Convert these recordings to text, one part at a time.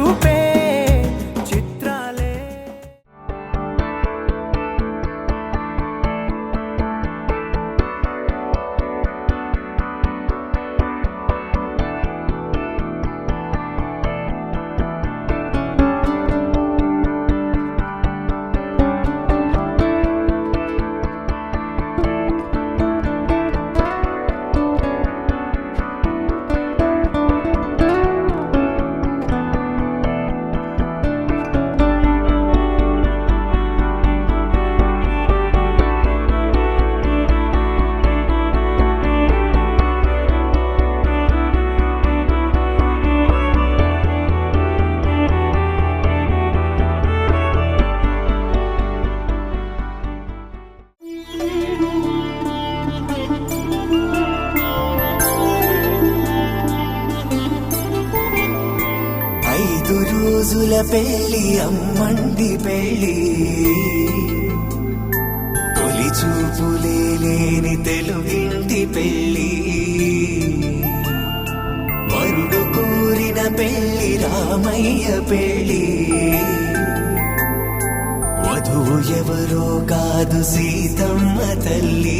చూపే చిత్రాలే. రోజుల పెళ్లి అమ్మండి పెళ్లి తొలి చూపులే లేని తెలుగింటి పెళ్లి వరుడు కోరిన పెళ్లి రామయ్య పెళ్లి వధువు ఎవరో కాదు సీతమ్మ తల్లి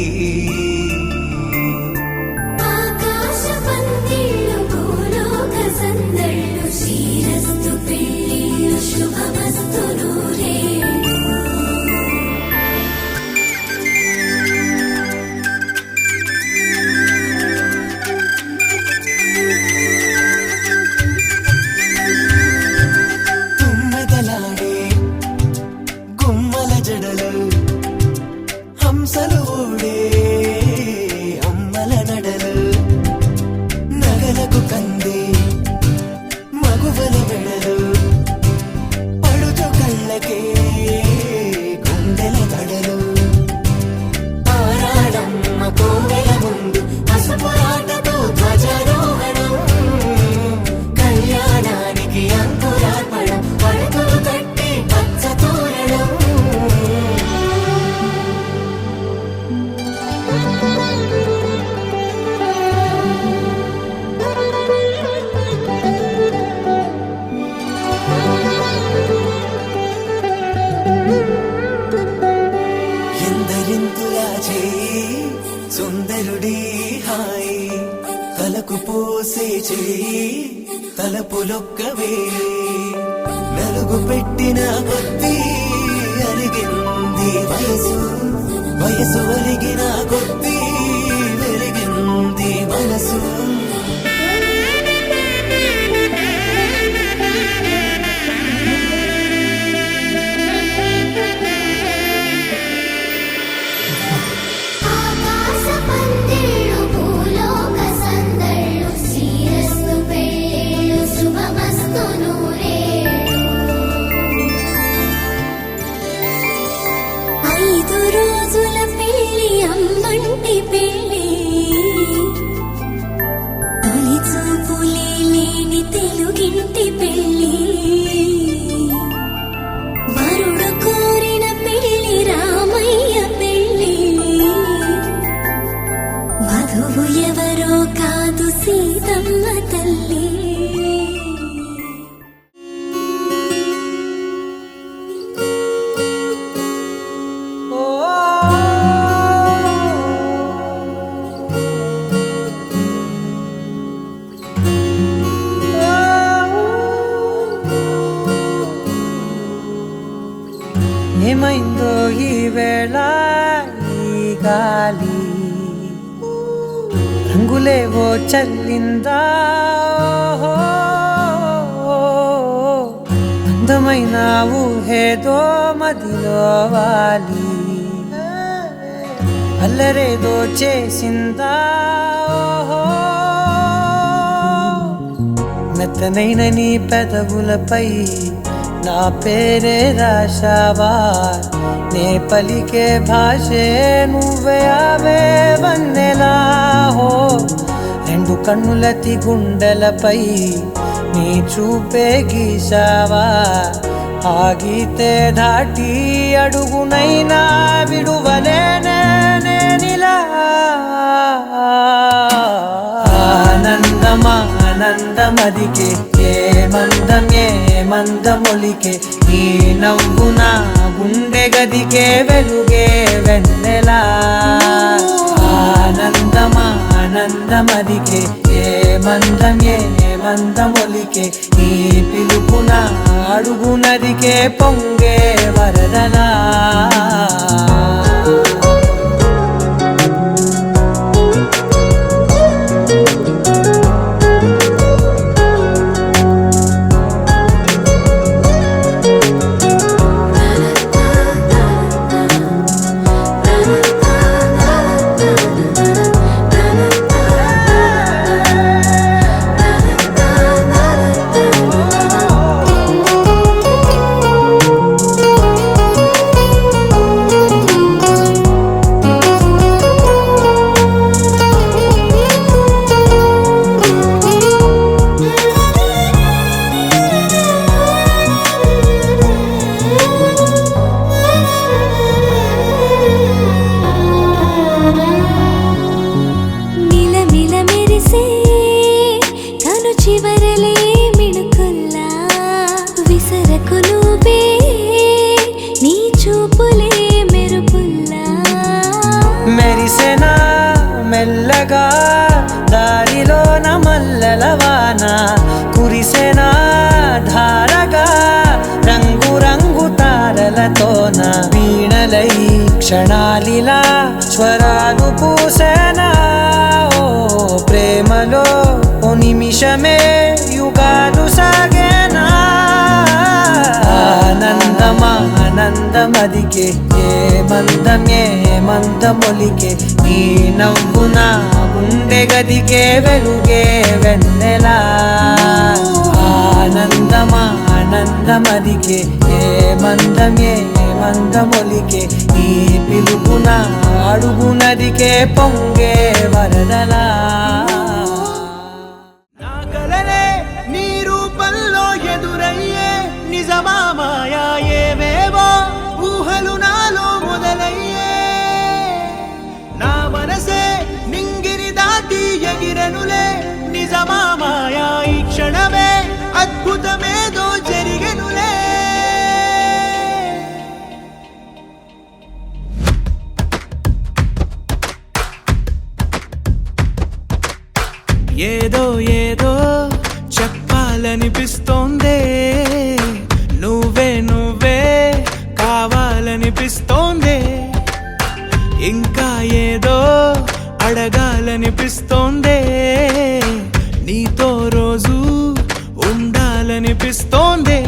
సుందరుడి హాయి తలకు పోసే చేయి తలపులొక్కవే నలుగు పెట్టిన కొద్దీ అరిగింది వయసు వయసు అరిగిన కొద్దీ వెలిగింది మనసు ఎవరో కాదు సీతమ్మ తల్లి ఏమైందో ఈ వేళ ఈ గాలి రంగులేవో చల్లిందా అందమైన ఊహేదో మదిలో వాలి అల్లరేదో చేసిందా మెత్తనైన నీ పెదవులపై నా పేరే రాశావా నే పలికే భాషే నువ్వే అవే వన్నెలా హో రెండు కన్నులతి గుండెలపై నీ చూపే గీశావా ఆగితే దాటి అడుగునైనా విడువలేనే నేనిలా ఆనందమా ఆనందమదికే మందమొలికే నీ నవ్వు నా గుండె గదికే వెలుగే వెన్నెలా ఆనందమదికే ఏ మందమొలికే నీ పిలుపున అడుగు నదికే పొంగే వరదలా మెరిసెనా మెల్లగా దారిలోన మల్లెలవాన కురిసెనా ధారగా రంగు తారలతోన వీణలై క్షణాలిలా స్వరాలు పూసేనా ఓ ప్రేమలో ఓ నిమిషమే యుగాలు సాగేనా ఆనందమదికే ఏ మందమొలికే నీ నవ్వు నా గుండె గదికే వెలుగే వెన్నెలా ఆనందమదికే ఏ మందమొలికే నీ పిలుపున అడుగు నదికే పొంగే వరదలా నా కలలే నీ రూపంలో ఎదురయ్యే నిజమా మాయా ఏవేవో ఊహలు నాలో మొదలయ్యే నా మనసే నింగిని దాటి ఎగిరనులే నిజమా మాయా ఈ క్షణమే అద్భుతమేదో జరిగెనులే ఏదో చెప్పాలనిపిస్తోందే నువ్వే కావాలనిపిస్తోందే ఇంకా ఏదో అడగాలనిపిస్తోందే నీతో రోజు ఉండాలనిపిస్తోందే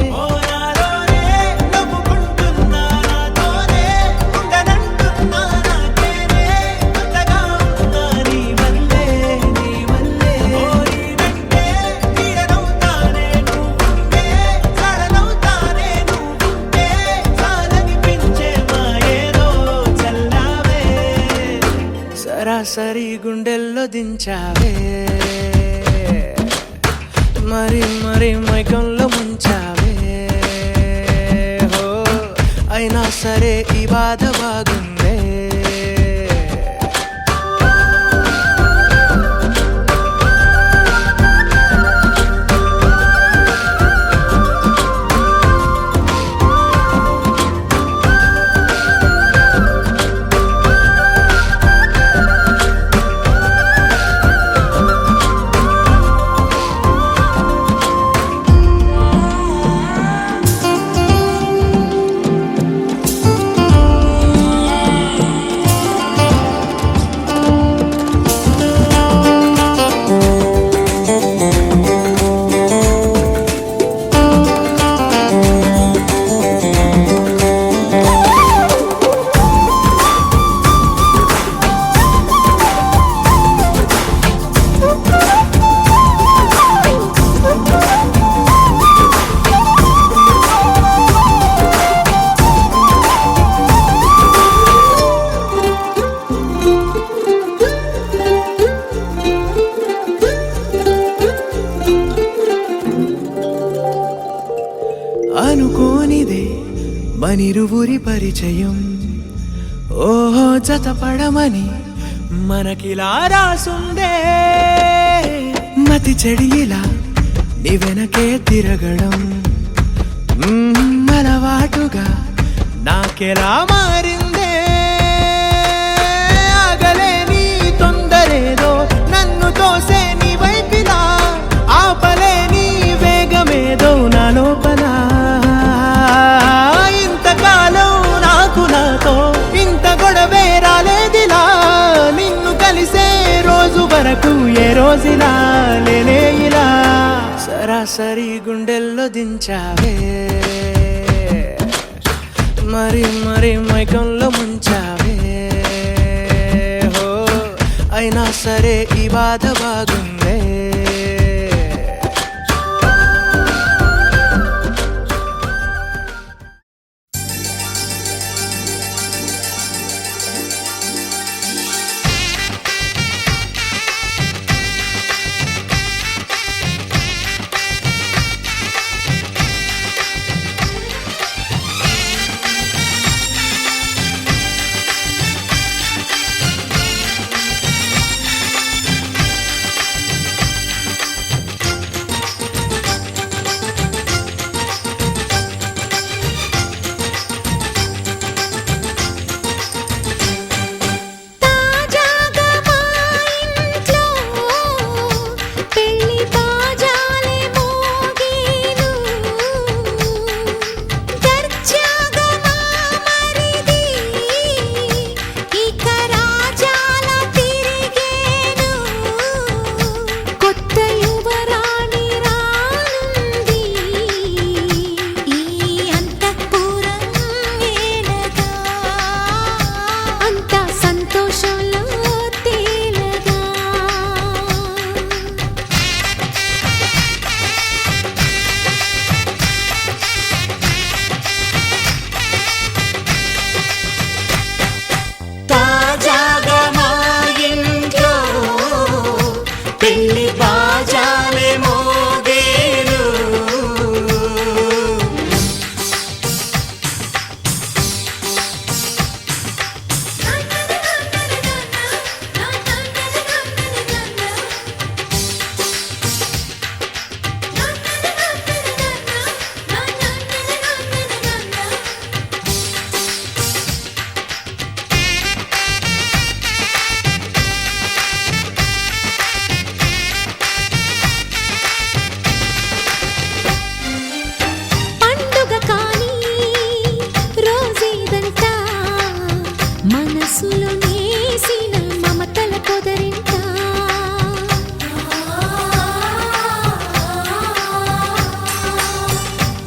సరాసరి గుండెల్లో దించావే మరి మైకంలో ముంచావే హో అయినా సరే ఈ బాధ బాగుందే అనుకోనిదే మనిరువురి పరిచయం ఓహో జతపడమని మనకిలా రాసుందే మతి చెడిలా నీ వెనకే తిరగడం అలవాటుగా నాకెలా మారిందే. ఆగలేని తొందరేదో నన్ను తోసే నీ వైపిలా, ఆపలేని వేగమేదో నా లోపల. ఇంతకాలం నాకు నాతో ఇంత గొడవే రాలేదిలా, నిన్ను కలిసే రోజు వరకు ఏ రోజులా లేనే ఇలా. సరాసరి గుండెల్లో దించావే, మరి మరి మైకంలో ముంచావే. హో అయినా సరే ఈ బాధ బాగుందే.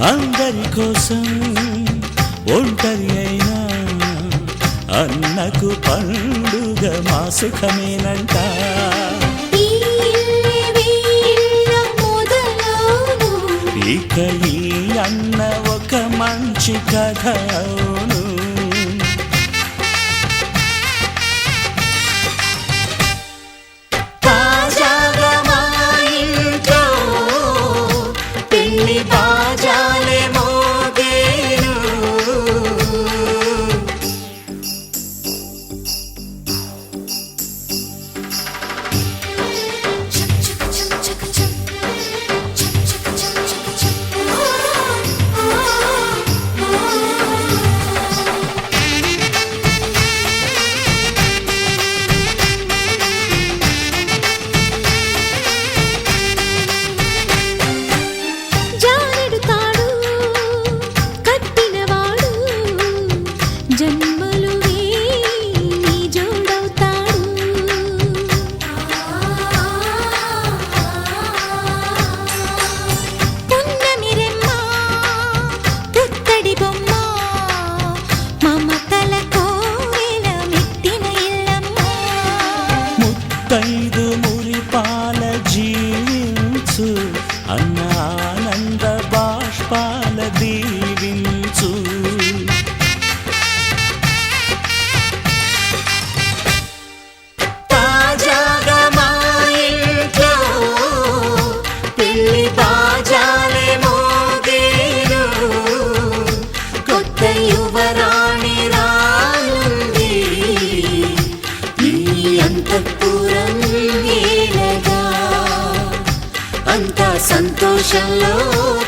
అందరి కోసం ఒంటరి అయినా అన్నకు పండుగ మా సుఖమేనంట. ఇక ఈ అన్న ఒక మంచి కథ అవును.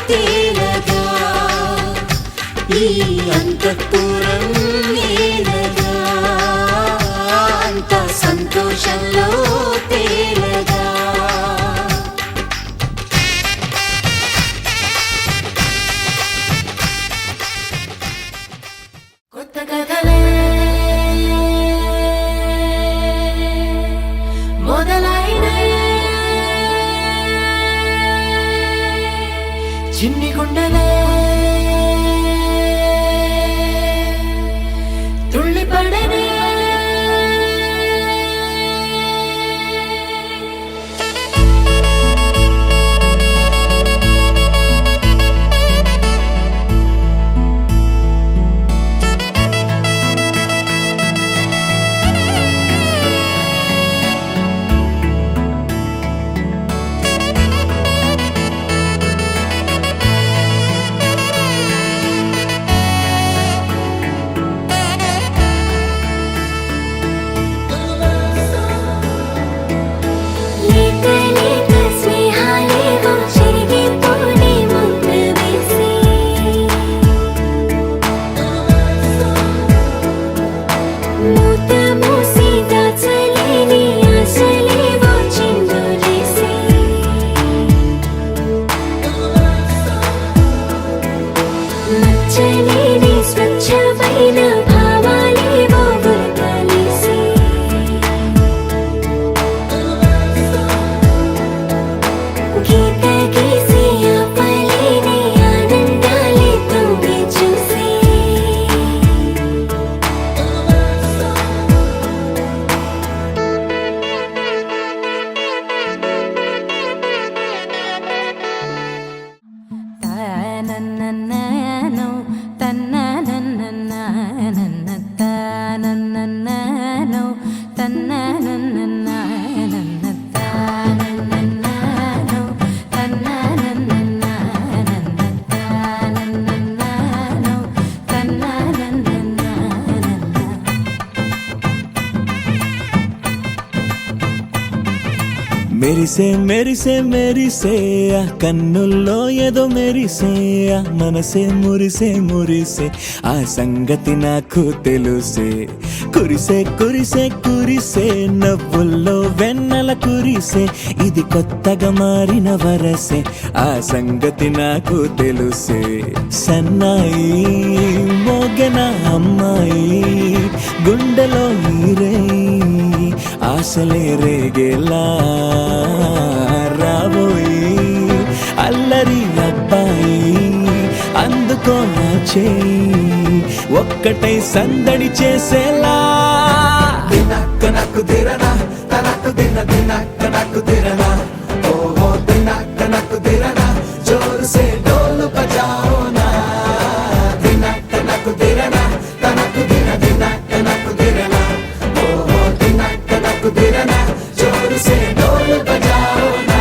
తేలగా ఈ అంతఃపురం నేలగా అంత సంతోషంలో తేలగా కొత్త కథలే మొదలైనయే చిన్ని గుండెలే తుళ్ళిపడనే లేత లేత స్నేహాలేవో చెరిగిపోని ముద్దు వేసి మూత మూసి దాచలేని ఆశలేవో చిందులేసి మచ్చలేని స్వచ్ఛమైన భావాలేవో బురకలేసి గీత గీసి ఆపలేని ఆనందాలే తొంగి చూసి తనననననో తననననననననననో తనననననననననననో తనననననననననననో తననననననననననో మెరిసే మెరిసే మెరిసే ఆ కన్నుల్లో ఏదో మెరిసే ఆ మనసే మురిసే మురిసే ఆ సంగతి నాకు తెలుసే కురిసే కురిసే కురిసే నవ్వుల్లో వెన్నెల కురిసే ఇది కొత్తగా మారిన వరసే ఆ సంగతి నాకు తెలుసే సన్నాయి మోగెన అమ్మాయి గుండెలో ఈరే ఆశలే రేగేలా రాబోయి అల్లరి అబ్బాయి అందుకో నా చేయి ఒక్కటై సందడి చేసేలా దినక్క నాకు దిరనా తనకు దిన దినక్క నాకు దిరనా ఓహో దినక్క నాకు దిరనా జోరు సే డోలు బజాओ నా దినక్క నాకు దిరనా తనకు దిన దినక్క నాకు దిరనా ఓహో దినక్క నాకు దిరనా జోరు సే డోలు బజాओ నా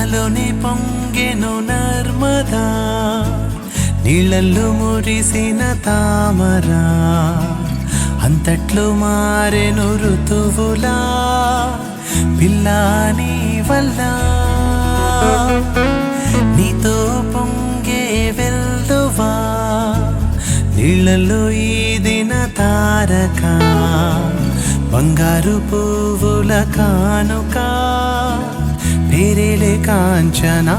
నాలోనే పొంగెను నర్మదా, నీళ్ళల్లో మురిసిన తామరా, అంతట్లో మారెను ఋతువులా పిల్లా నీ వల్ల. నీతో పొంగే వెల్దువా, నీళ్ళల్లో ఈదిన తారక, బంగారు పువ్వుల కానుక, పేరేలే కాంచనా.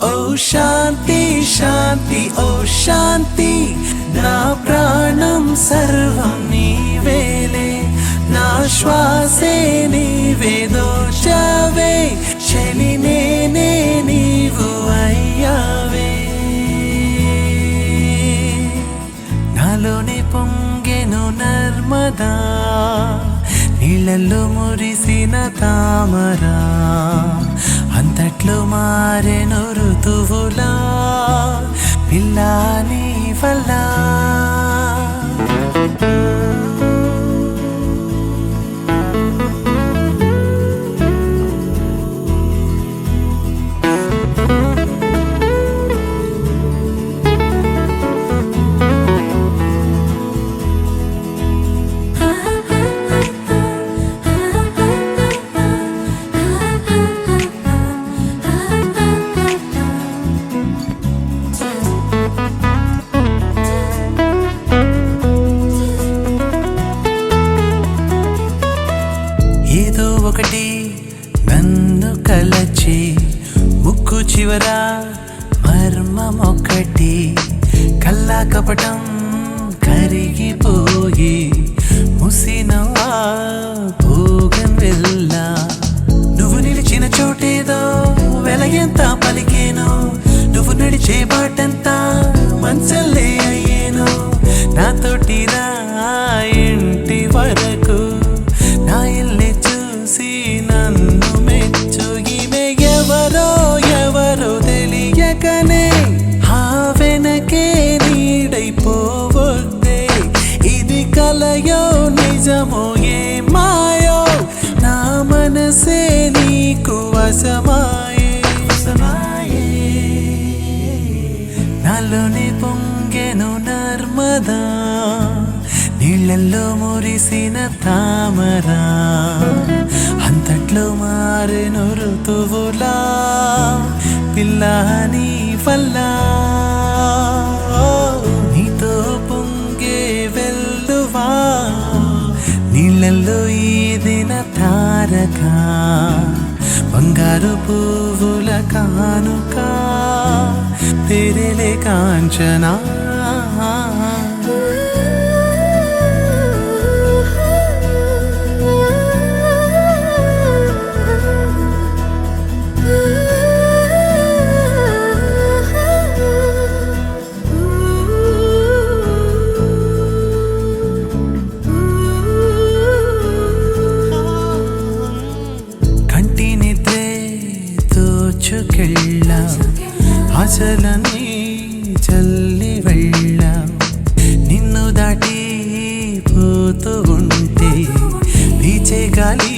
ఓ శాంతి శాంతి ఓ శాంతి, నా ప్రాణం సర్వం నీవేలే, నా శ్వాసే నీవే దోచావే, చలి నేనే నీవు అయ్యావే. నాలోనే పొంగెను నర్మదా, నీళ్ళల్లో మురిసిన తామరా, అంతట్లో మారెను ఋతువులా పిల్లా నీ వల్ల. ఏదో ఒకటి నన్ను కలచి, ముక్కు చివర మర్మమొక్కటి, కల్లా కపటం కరిగిపోయి ముసినవా భోగం వెళ్ళా. నువ్వు నిలిచిన చోటేదో వెలగెంత పలికేను, నువ్వు నడిచే బాటంతా మంచల్లే అయ్యేను. నాతోటి రా ఇంటి వరకు, నా ఇల్లే చూసి నన్ను మెచ్చు. ఈమె ఎవరో ఎవరో తెలియకనే ఆ వెనకే నీడైపోవద్దే, ఇది కలయో నిజమో ఏ మాయో, నా మనసే నీకు వశమాయే. నాలోనే పొంగెను నర్మదా, నీళ్ళల్లో మురిసిన తామరా, అంతట్లో మారెను ఋతువులా పిల్లా నీ వల్ల. నీతో పొంగే వెల్లువా, నీళ్ళల్లో ఈదిన తారక, బంగారు పువ్వుల కానుక, పేరేలే కాంచనా. కంటి నిద్రే దోచుకెళ్ళా, ఆశలని చల్లి వెళ్ళా, నిన్ను దాటి పోతూ ఉంటే వీచే గాలి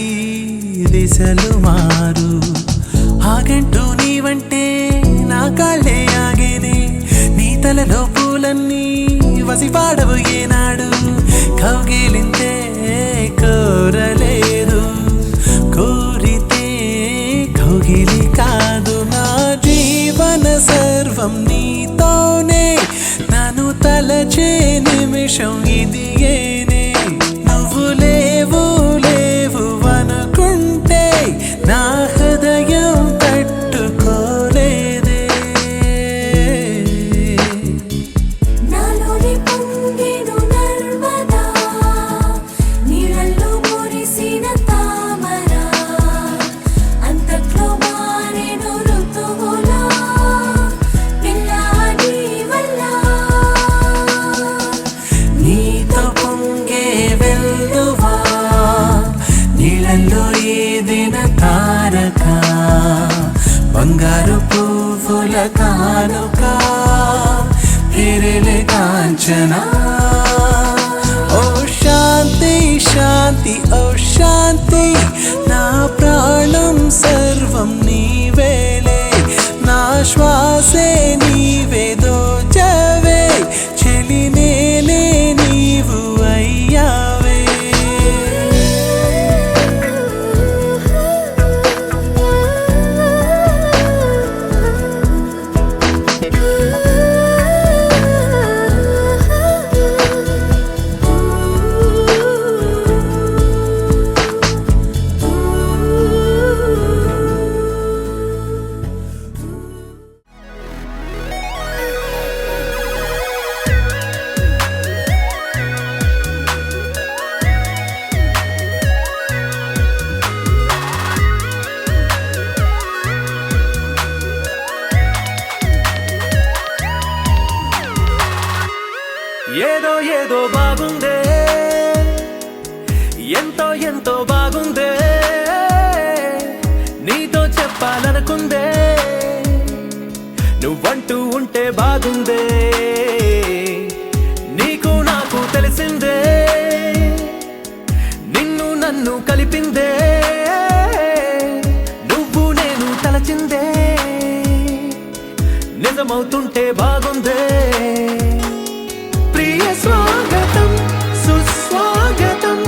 దిశలు మారు. ఆగంటూ నీవంటే నా కాళ్ళే ఆగేనే, నీ తలలో పూలన్నీ వసిపాడవు ఏనాడు. కౌగిలిందే కోరలేదు, కోరితే కౌగిలి కాదు. నా జీవన సర్వం నీతోనే, నన్ను తలచే నిమిషం ఇది ఏనే. నువ్వు లేవు లేవు అనుకుంటే నా హృదయం తట్టుకోలేదే. నాలోని పొంగెను నర్మదా, నీళ్ళల్లో మురిసిన తామరా, అంతట్లో మారెను ఋతువులా పిల్లా నీ వల్ల. నీతో పొంగే వెల్లువా, నీళ్ళల్లో ఏదిన తారక, బంగారు పువ్వుల కానుక, పేరేలే కాంచనా. ఓ శాంతి శాంతి ఓ శాంతి, నా ప్రాణం సర్వం నీ బాగుందే ఎంతో ఎంతో బాగుందే నీతో చెప్పాలనుకుందే నువ్వంటూ ఉంటే బాగుందే నీకు నాకు తెలిసిందే నిన్ను నన్ను కలిపిందే నువ్వు నేను తలచిందే నిజమవుతుంటే బాగుందే ప్రియ స్వాగతం సుస్వాగతం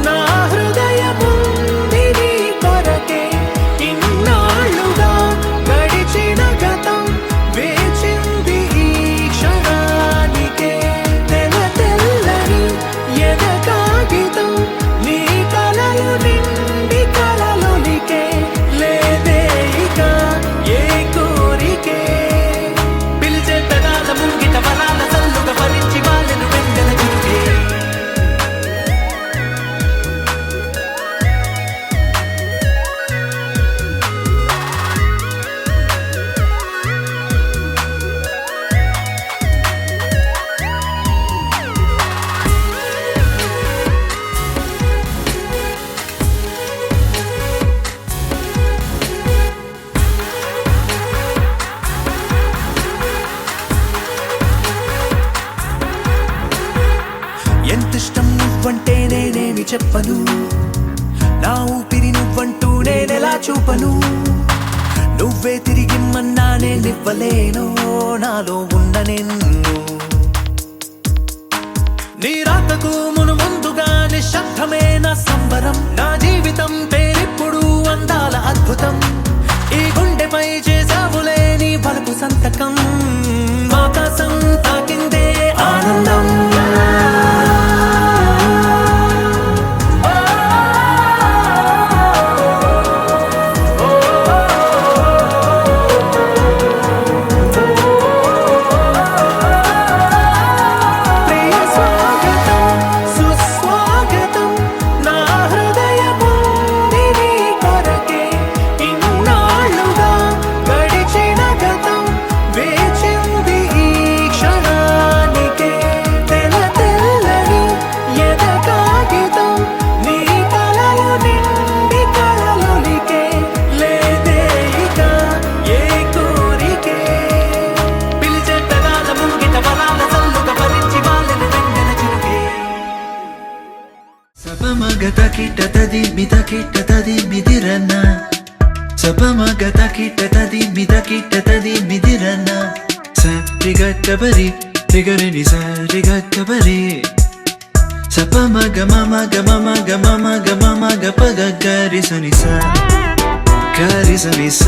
నా హృదయముంది నీ కొరకే ఇన్నాళ్ళుగా గడిచిన గతం వేచింది ఈ క్షణానికే తెల్ల తెల్లని ఎద కాగితం నీ కలలు నిండి కలలొలికే లేదే ఇక ఏ కోరికే పిలిచే పెదాల ముంగిట వరాల సల్లుగా భరించి వాళ్ళను వెంటన చురుకే ఎంతిష్టం నువ్వంటే నేనేమి చెప్పను నా ఊపిరి నువ్వంటూ నేనెలా చూపను నువ్వే తిరిగిమ్మన్నా నేనివ్వలేను నాలో ఉన్న నిన్ను నీ రాకకు మును ముందుగా నిశ్శబ్దమే నా సంబరం నా జీవితం పేరిప్పుడు అందాల అద్భుతం ఈ గుండెపై చేసావులే నీ బలుపు సంతకం ఆకాశం తాకిందే ఆనందం ప్రియ స్వాగతం సుస్వాగతం నా హృదయముంది నీ కొరకే ఇన్నాళ్ళుగా గడిచిన గతం వేచింది ఈ క్షణానికే తెల్ల తెల్లని ఎద కాగితం నీ కలలు నిండి కలలొలికే లేదే ఇక ఏ కోరికే పిలిచే పెదాల ముంగిట వరాల సల్లుగా భరించి వాళ్ళను వెంటన చురుకే సపమగత కిట్టతది మిత కిట్టతది మిదిరన్న సపమగత కిట్టతది మిత కిట్టతది మిదిరన్న సరిగట్టబరి రిగరిని సరిగట్టబరి సపమగ మమ గమ మగ మమ గమ మగ పగ గరిసని స గరిసని స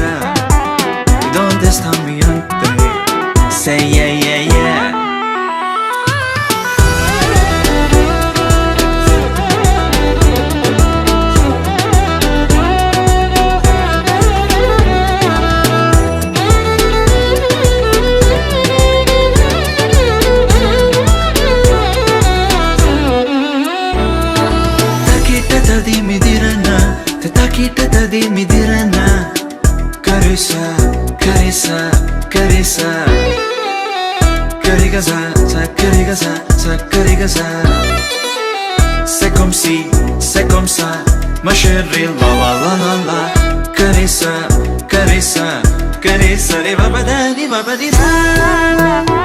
¿Dónde está mi hombre? Say yeah yeah yeah Takita midirana takita midirana Carissa carissa carissa Carigasa carigasa carigasa C'est comme ça ma chérie la la la la la Carissa carissa carissa Li va badani va badina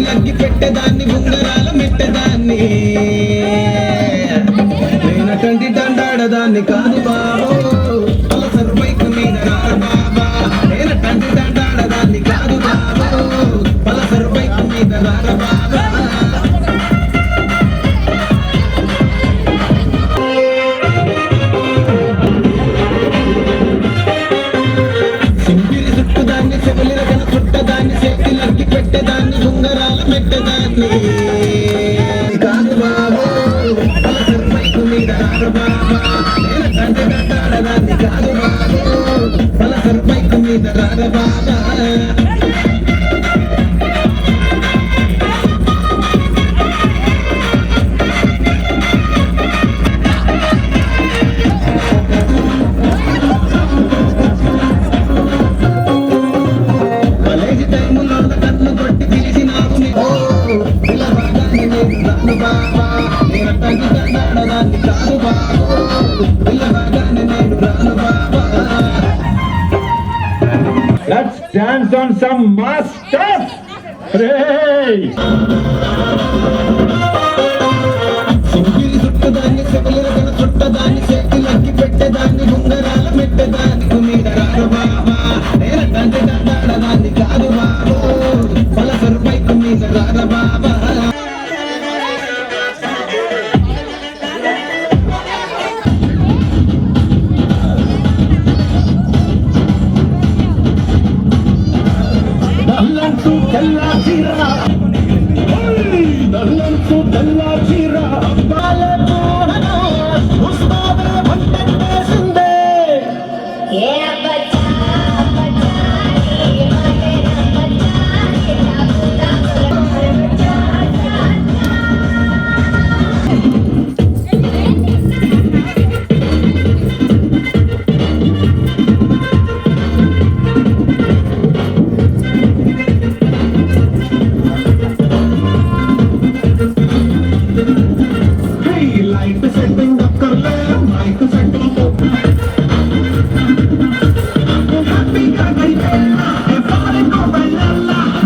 లగ్గి పెట్టేదాన్ని ఉంగరాల మెట్టేదాన్ని నేనటంటి దండాడదాన్ని కాదు బాబు Pulsar bike మీద రార బాబా నేనటంటి దండాడదాన్ని కాదు బాబు Pulsar bike మీద రార బాబా సింగిరి చుట్టుదాన్ని చెవులిన కన చుట్టదాన్ని చేతి లగ్గి పెట్టేదాన్ని ఉంగరాల మెట్టేదాన్ని కాదు బాబు Pulsar bike మీద రార బాబా నేనటంటి దండాడదాన్ని కాదు బాబు పలసరు బైక్ మీద రార బాబా కాలేజీ టైములో కన్ను కొట్టి పిలిచినావు నీవు పిల్లవాడాన్ని నేను రాను బాబా నేనటంటి దండాడదాన్ని కాదు బాబు పిల్లవాడాన్ని నేను రాను బాబా Let's dance on some mass stuff! Hooray! Singiri చుట్టదాన్ని చెవులిన చుట్టదాన్ని చేతి లగ్గి పెట్టేదాన్ని ఉంగరాల మెట్టేదాన్ని మీద రారు బాబా నేనటంటి దండాడదాన్ని కాదు బాబు పలసరు బైక్ మీద రార బాబా దల్లంటూ తెల్లా చీర దల్లంటూ తెల్లా చీర అబ్బాలే మోహన ఉస్తాదే వంటేసిందే Hey, light setting up कर ले माइक सेटिंग को हैप्पी का गई है सारे को बल्ला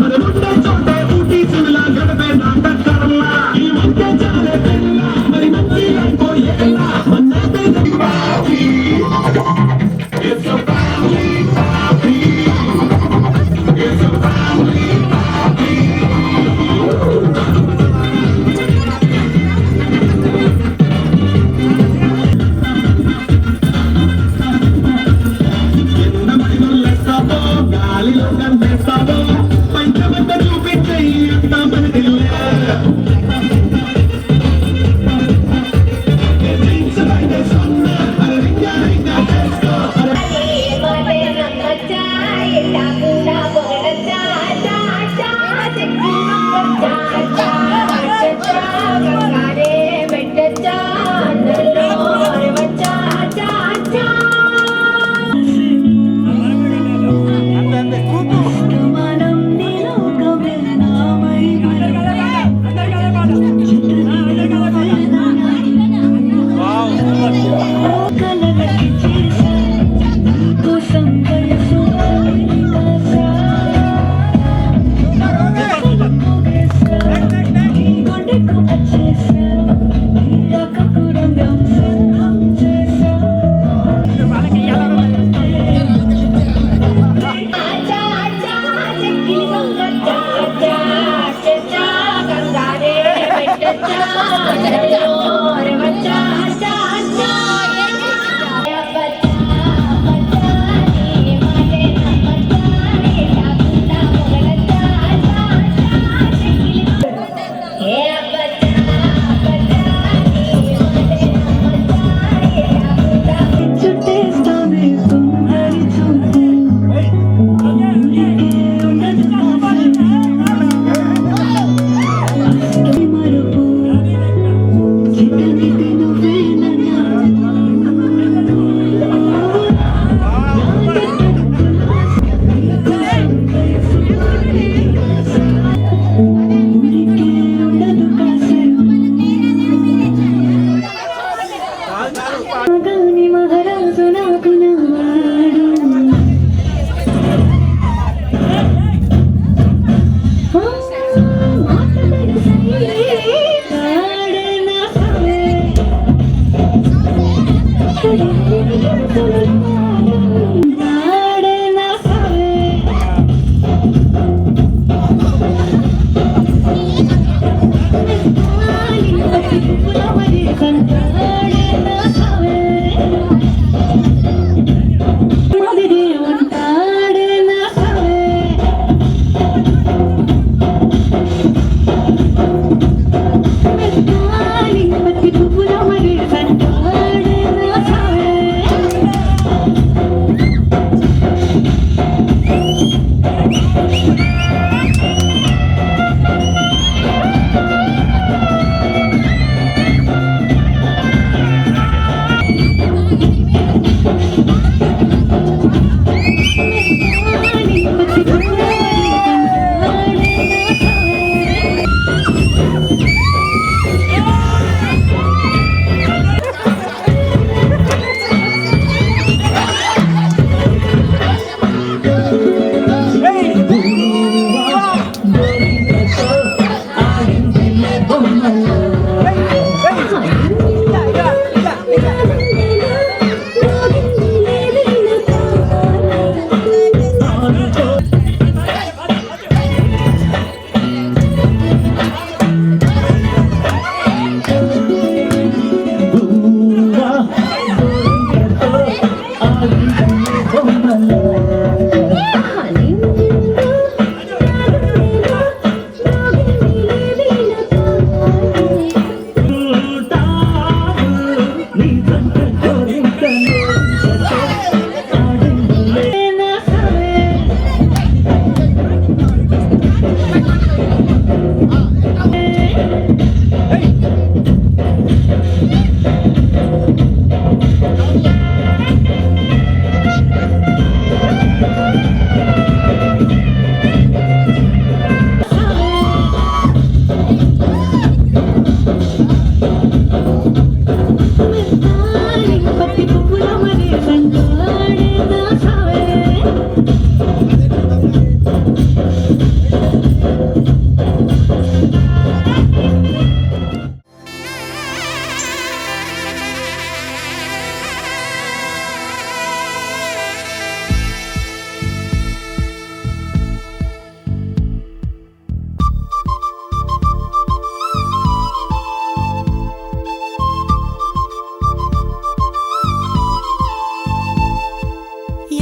मेरे मुंडे छोटे ऊटी सिमला गड़बे नाटक करला ये मुंडे जाने पिल्ला मेरी मंजी को येला मन्ना पे दीवारी It's a family party It's a family party గాలిలో కనిపిస్తావో పంచమంత చూపించే అంత మనదిల్లే పత్తి పువ్వుల మరే సంగాడే దాసావే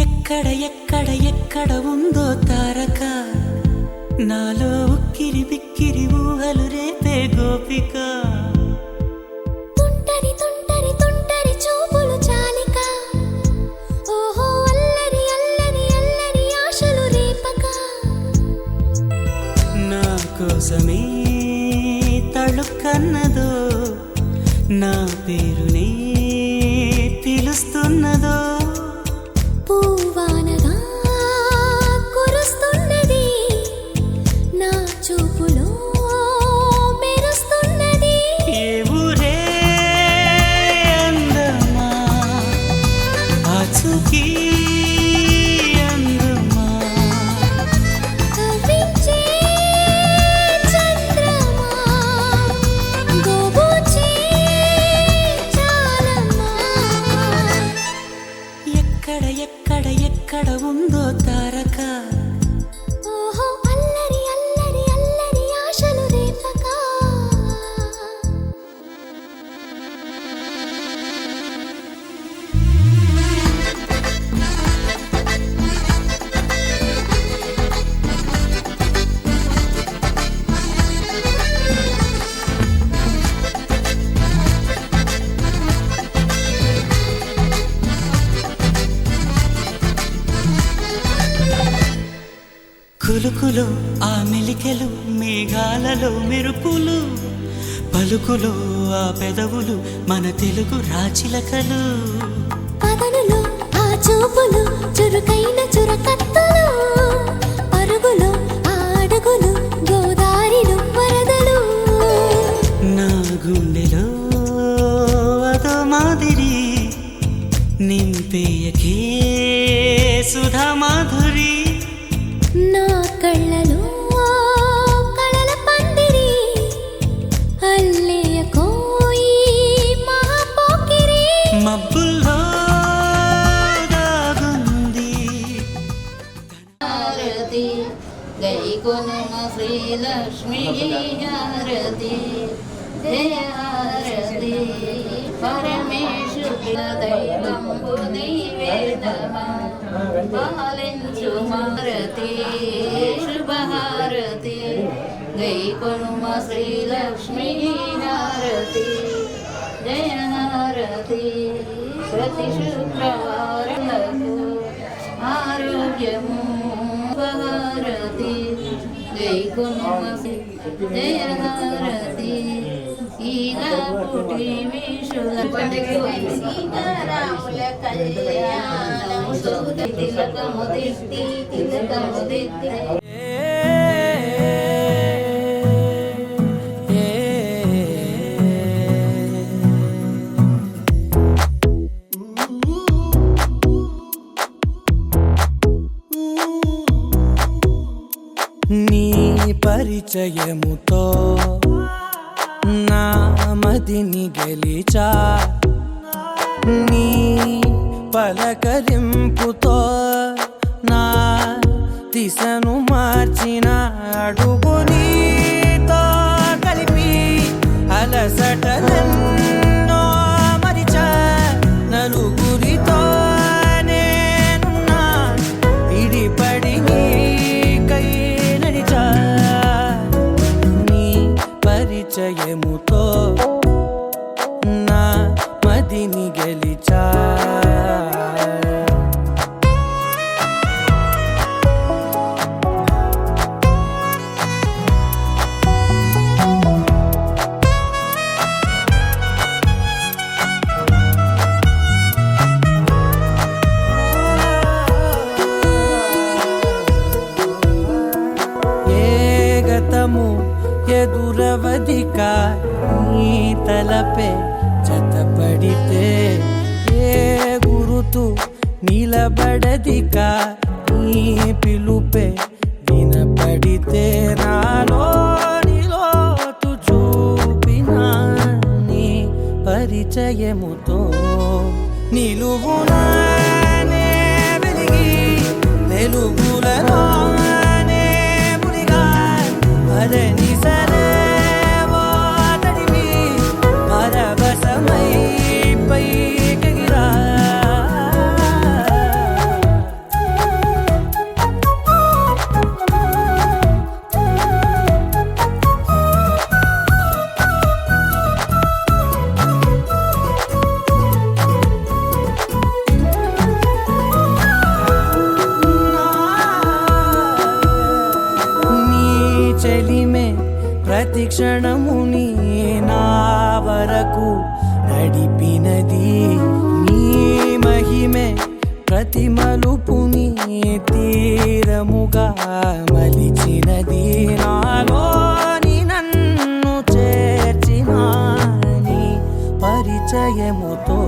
ఎక్కడ ఎక్కడ ఎక్కడ ఉందో తారక నాలో ఉక్కిరి బిక్కిరి ఊహలు రేపే గోపిక తుంటరి తుంటరి తుంటరి చూపులు చాలిక ఓహో అల్లరి అల్లరి అల్లరి ఆశలు రేపక నా కోసమే తళుక్కన్నదో నా పేరునే పిలుస్తున్నదో పూవానగా కురుస్తున్నది నా చూపులో మెరుస్తున్నది ఏ ఊరే అందమా ఆచూకీ అందమా కవ్వించే చంద్రమా గోబూచే చాలమ్మా ఎక్కడ ఎక్కడ ఎక్కడ ఉందో తారక ఓహో అల్లరి అల్లరి అల్లరి ఆశలు రేపక కులుకులు ఆ మెలికెలు మేఘాలలో మెరుపులు పలుకులు ఆ పెదవులు మన తెలుగు రాచిలకలు పదనులు ఆ చూపులు చురుకైన చురకత్తులు పరుగులు ఆ అడుగులు గోదారిలు వరదలు నా గుండెలో అదో మాదిరి నింపేయకే సుధా మాధురి నా కళ్ళలో కళల పందిరి అల్లేయ కోయి మహాపోకిరి మబ్బుల్లో దాగుంది హారతి గై కొనుమ శ్రీలక్ష్మీ హారతి జయ హారతి పరమేశ్వర దైవంబు నీవేదమా పాలించు హారతి శుభహారతి గై కొనుమ శ్రీలక్ష్మీ హారతి జయ హారతి ప్రతి శుక్రవారములకు ఆరోగ్యము హారతి జై కొనుమ జయ హారతి ఇలా పుట్టి విషుల సీతారాముల కళ్యాణము తిలకము దిట్టి తిలకము దిట్టి నీ పరిచయముతో నా మదిని గెలిచా నీ పలకరింపుతో నా దిశను మార్చిన అడుగు నీతో కలిపి అలసటలెన్నో మరిచా నలుగురితో నేనున్నా ఇడిపడి నీకై నడిచా నీ పరిచయముతో నా మదిని గెలిచా దురవధిక నీ తలపే జతపడితే ఏ గురుతు నిలబడదిక నీ పిలుపే వినపడితే నాలో నిలోటు చూపిన నీ పరిచయముతో నిలువునానే వెలిగి వెలుగులలోనే మునిగా పదని సరేవో తడివి పరవశమై పైకెగిరా చెలిమే ప్రతి క్షణము నీ నా వరకు నడిపినది నీ మహిమే ప్రతి మలుపు నీ తీరముగా మలిచినది నాలోని నన్ను చేర్చిన నీ పరిచయముతో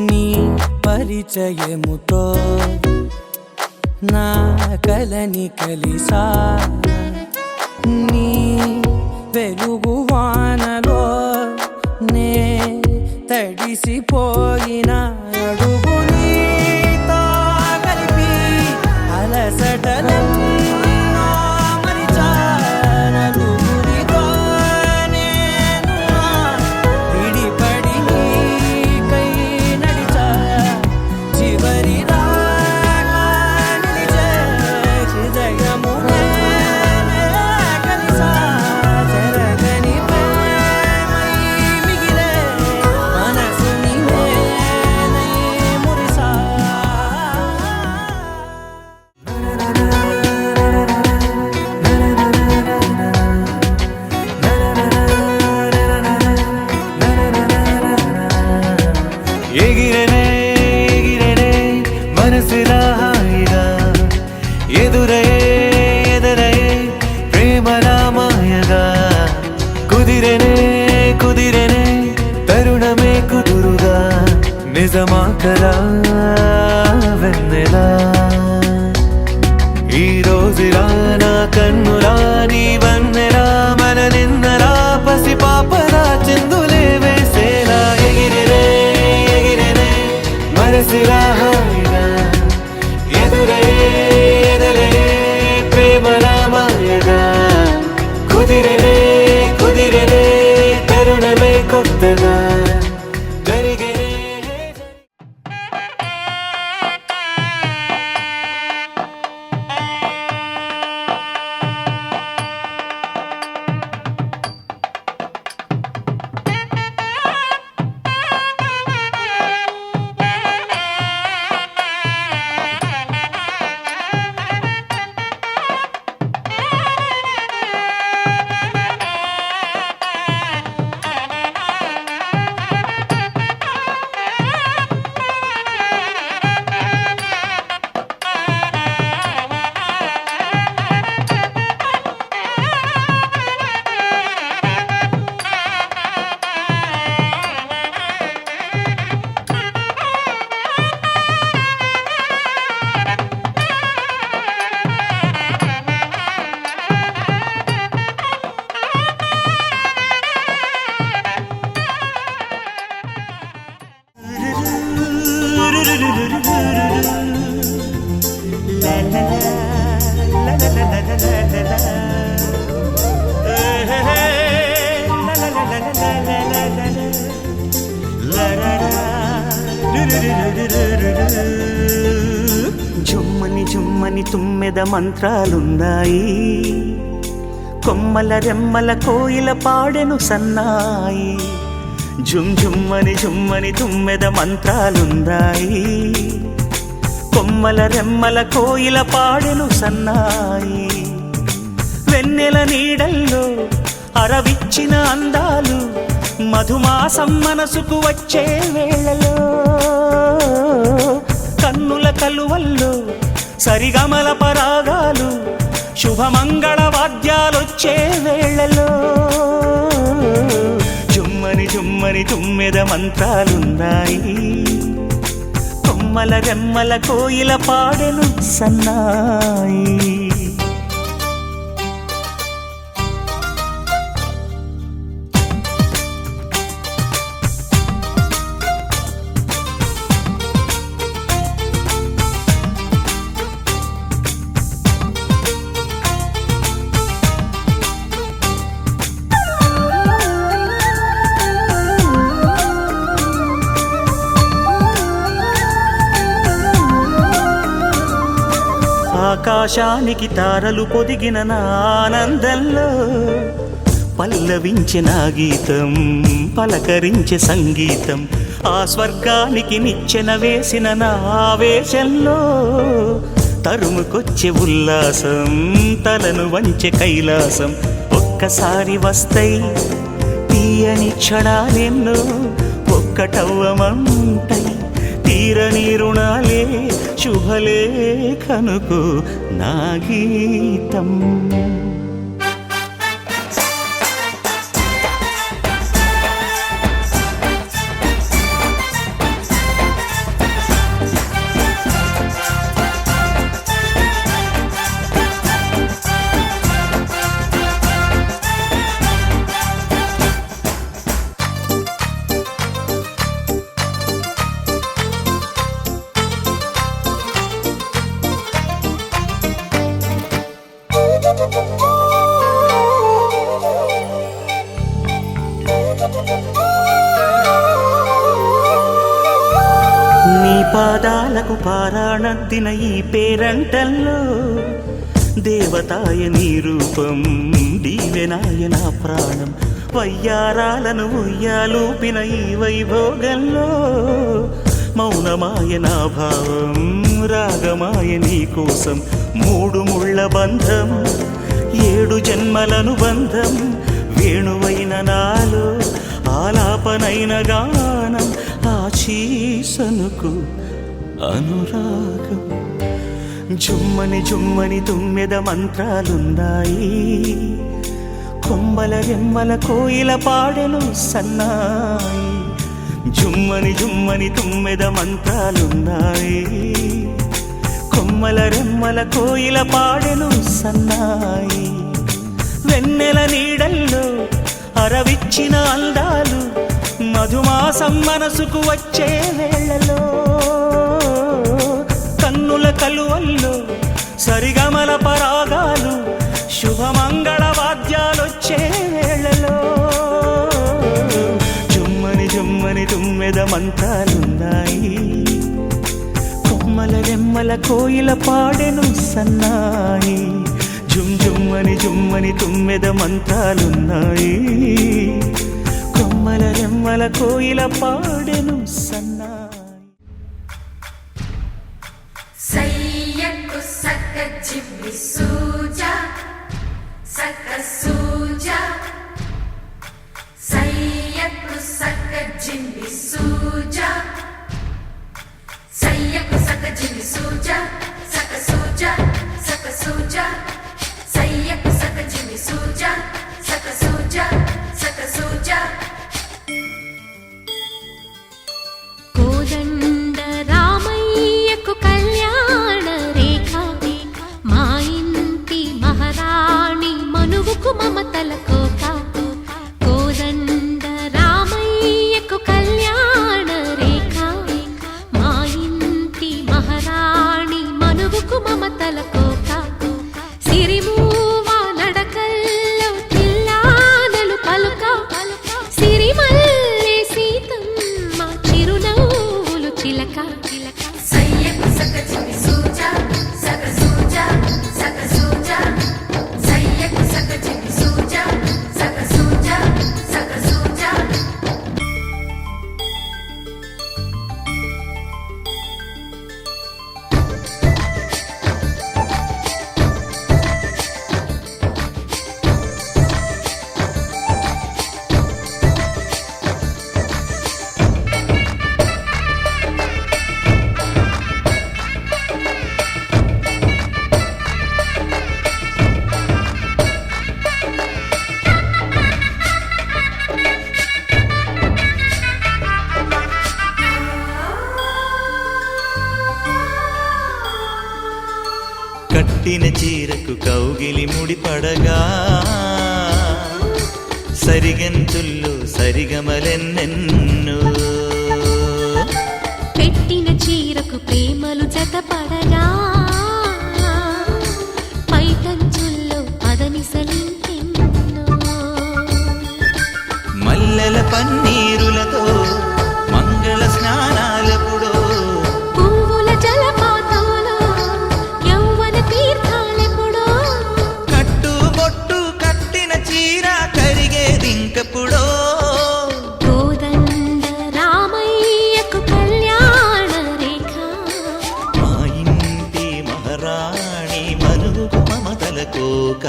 నీ పరిచయముతో నా కలని కలిసా నీ వెలుగు వానలో నే తడిసిపోయిన అడుగు నీతో కలిపి అలసటలెన్నో మరిచా నలుగురితో నేను విడిపడి నీకై నడిచా చివరి ఎగిరెనే ఎగిరెనే మనసులా హాయిగా ఎదురయే ప్రేమలా మాయగా కుదిరెనే కుదిరెనే తరుణమే కుదురుగా నిజమా కలా వెన్నెలా ఈ రోజులా నా కన్నులా నీ వన్నెలా మన నిన్నలా పసి పాపలా చిందులే వేసేలా ఎగిరెనే ఎగిరెనే మనసులా హాయిగా ఎదురయే ప్రేమలా మాయగా కుదిరెనే కుదిరెనే తరుణమే కొత్తగా జరిగేనే జుమ్మని జుమ్మని తుమ్మెద మంత్రాలున్నాయి, కొమ్మల రెమ్మల కోయిల పాడెను సన్నాయి. జుమ్ జుమ్మని జుమ్మని తుమ్మెద మంత్రాలున్నాయి, కొమ్మల రెమ్మల కోయిల పాడెను సన్నాయి. వెన్నెల నీడల్లో అరవిచ్చిన అందాలు మధుమాసం మనసుకు వచ్చే వేళలో, కన్నుల కలువల్లో సరిగమల పరాగాలు శుభమంగళ వాద్యాలొచ్చే వేళలో జుమ్మని జుమ్మని తుమ్మెద మంత్రాలున్నాయి. కొమ్మల రెమ్మల కోయిల పాడెను సన్నాయి. ఆకాశానికి తారలు పొదిగిన నా ఆనందంలో పల్లవించే నా గీతం, పలకరించే సంగీతం. ఆ స్వర్గానికి నిచ్చెన వేసిన నా ఆవేశంలో తరుముకొచ్చే ఉల్లాసం, తలను వంచే కైలాసం. ఒక్కసారి వస్తాయి తీయని క్షణాలెన్నో, ఒక్కటవ్వమంటాయి తీరని రుణాలే. శుభలేఖనుకు నా గీతం. నీ పాదాలకు పారాణద్దిన ఈ పేరంటల్లో దేవతాయ నీ రూపం, దీవెనాయ నా ప్రాణం. వయ్యారాలను ఉయ్యాలూపిన ఈ వైభోగంలో మౌనమాయ నా భావం, రాగమాయ నీ కోసం. మూడు ముళ్ళ బంధం, 7 జన్మలను బంధం. వేణువైన నాలో ఆలాపనైన గానం, ఆశీసనుకు అనురాగం. జుమ్మని జుమ్మని తుమ్మెద మంత్రాలున్నాయి. కొమ్మల రెమ్మల కోయిల పాడెను సన్నాయి. జుమ్మని జుమ్మని తుమ్మెద మంత్రాలున్నాయి. కొమ్మల రెమ్మల కోయిల పాడెను సన్నాయి. వెన్నెల నీడల్లో అరవిచ్చిన అందాలు, మధుమాసం మనసుకు వచ్చే వేళలో కన్నుల కలువల్లో సరిగమల పరాగాలు. శుభమంగళ వాద్యాలొచ్చే వేళలో జుమ్మని జుమ్మని తుమ్మెద మంత్రాలున్నాయి. కొమ్మల రెమ్మల కోయిల పాడెను సన్నాయి. జుమ్ జుమ్మని జుమ్మని తుమ్మెద మంత్రాలున్నాయి. కొమ్మల రెమ్మల కోయిల పాడెను సన్నాయి. సయ్యకు సక్క జిమ్మి సూజా సక్క సూజా. సయ్యకు సక్క జిమ్మి సూజా. సయ్యకు సక్క జిమ్మి సూజా సక్క సూజా సక్క సూజా. సయ్యకు సక్క జిమ్మి సూజా సక్క సూజా సక్క సూజా. కోదండ రామయ్యకు కళ్యాణ రేఖ, మా ఇంటి మహారాణి మనువుకు కట్టిన చీరకు కౌగిలి ముడిపడగా సరిగంతుల్లో సరిగమలెన్నెన్నో పెట్టిన చీరకు ప్రేమలు జతపడగా పైటంచుల్లో పదనిసలింకెన్నో మల్లెల పన్నీరులతో మంగళ స్నానాలెప్పుడో పువ్వుల జలపాతంలో యౌవన తీర్థాలెప్పుడో కట్టుబొట్టు కట్టిన చీర కరిగేదింకప్పుడో కోదండ రామయ్యకు కళ్యాణ రేఖ మా ఇంటి మహారాణి మనుగు మమతల కోక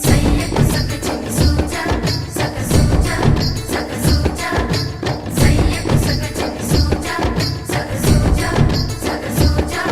సయ్యకు సక చిన్ని సూజా సక సూజా సక సూజా సయ్యకు సక చిన్ని సూజా సక సూజా సక సూజా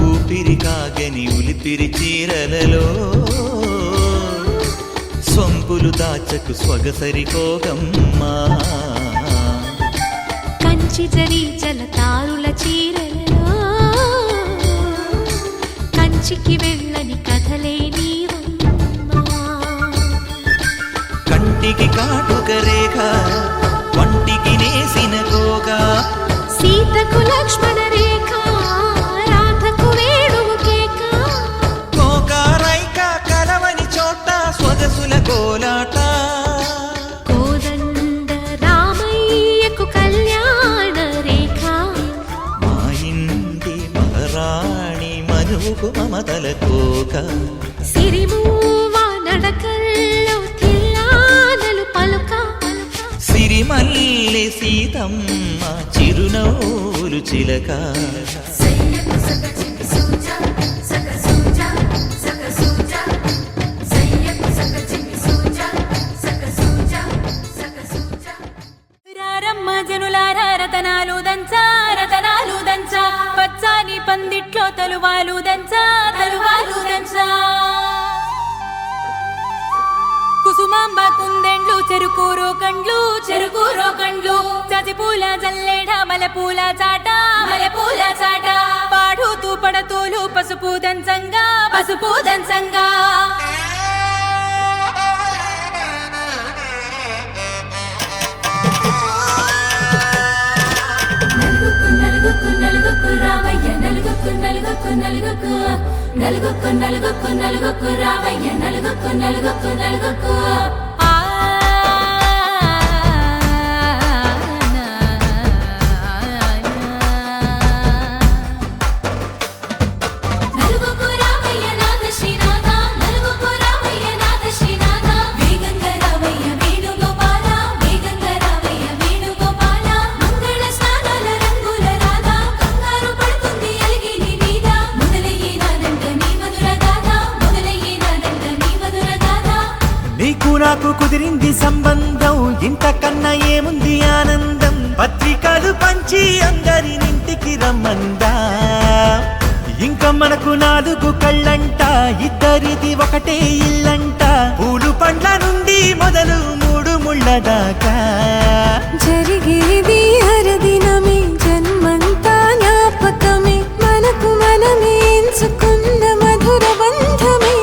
ఊపిరి కాగని ఉలిపిరి చీరలలో సొంపులు దాచకు స్వగసరి కోగమ్మా కంచి జరి జలతారుల చీరలలో కంచికి వెళ్ళని కథలే నీవమ్మా కంటికి కాటుక రేఖ వంటికి నేసిన కోగా సీతకు లక్ష్మణ రేఖ రాధకు వేణువు కేక కోకారైక కలవని చోట స్వగసుల కోలాట కోదండ రామయ్యకు కళ్యాణ రేఖ మా ఇంటి మహారాణి మనుగు మమతల కోక సిరిమూవ నడకల్లో తిల్లానలు పలుక సిరిమల్లె సీతమ్మ చిరునవ్వులు చిలక సయ్యకు సక చిన్ని సూజా సక సూజా సక సూజా సయ్యకు సక చిన్ని సూజా సక సూజా సక సూజా రారమ్మ జనులారా రతనాలు దంచా రతనాలు దంచా పచ్చాని పందిట్లో తలువాలు దంచా తలువాలు దంచా కుసుమాంబ కుందెండ్లు చెరుకూరో కండ్లు చెరుకూరో కండ్లు చజిపూల జల్లేడ మలపూల చాట మలపూల చాట పాడుతూ పడతూలు పసుపు దంచంగా పసుపు దంచంగా నలుగుకు నలుగుకు రావయ్య నలుగుకు నలుగుకు నలుగుకు నలుగుకు నలుగుకు నలుగుకు రావయ్య నలుగుకు నలుగుకు నలుగుకు నలుగుకు రావయ్య నాథ శ్రీనాథ నలుగుకు రావయ్య నాథ శ్రీనాథ వేగంగా రావయ్య వేణుగోపాల వేగంగా రావయ్య వేణుగోపాల మంగళ స్నానాల రంగుల రాధా కంగారు పడుతుంది అలిగి నీ మీద మొదలయ్యేనాదంట నీ మధుర గాథ మొదలయ్యేనాదంట నీ మధుర గాథ నీకు నాకు కుదిరింది సంబంధం ఇంతకన్నా ఏముంది ఆనందం పత్రికలు పంచి అందరినింటికి రమ్మందా ఇంకా మనకు 4 కళ్ళంట ఇద్దరిది ఒకటే ఇల్లంట పూలు పండ్ల నుండి మొదలు 3 ముళ్ళ దాకా జరిగేది హరదినమే జన్మంతా జ్ఞాపకమే మనకు మనమే ఎంచుకున్న మధుర బంధమే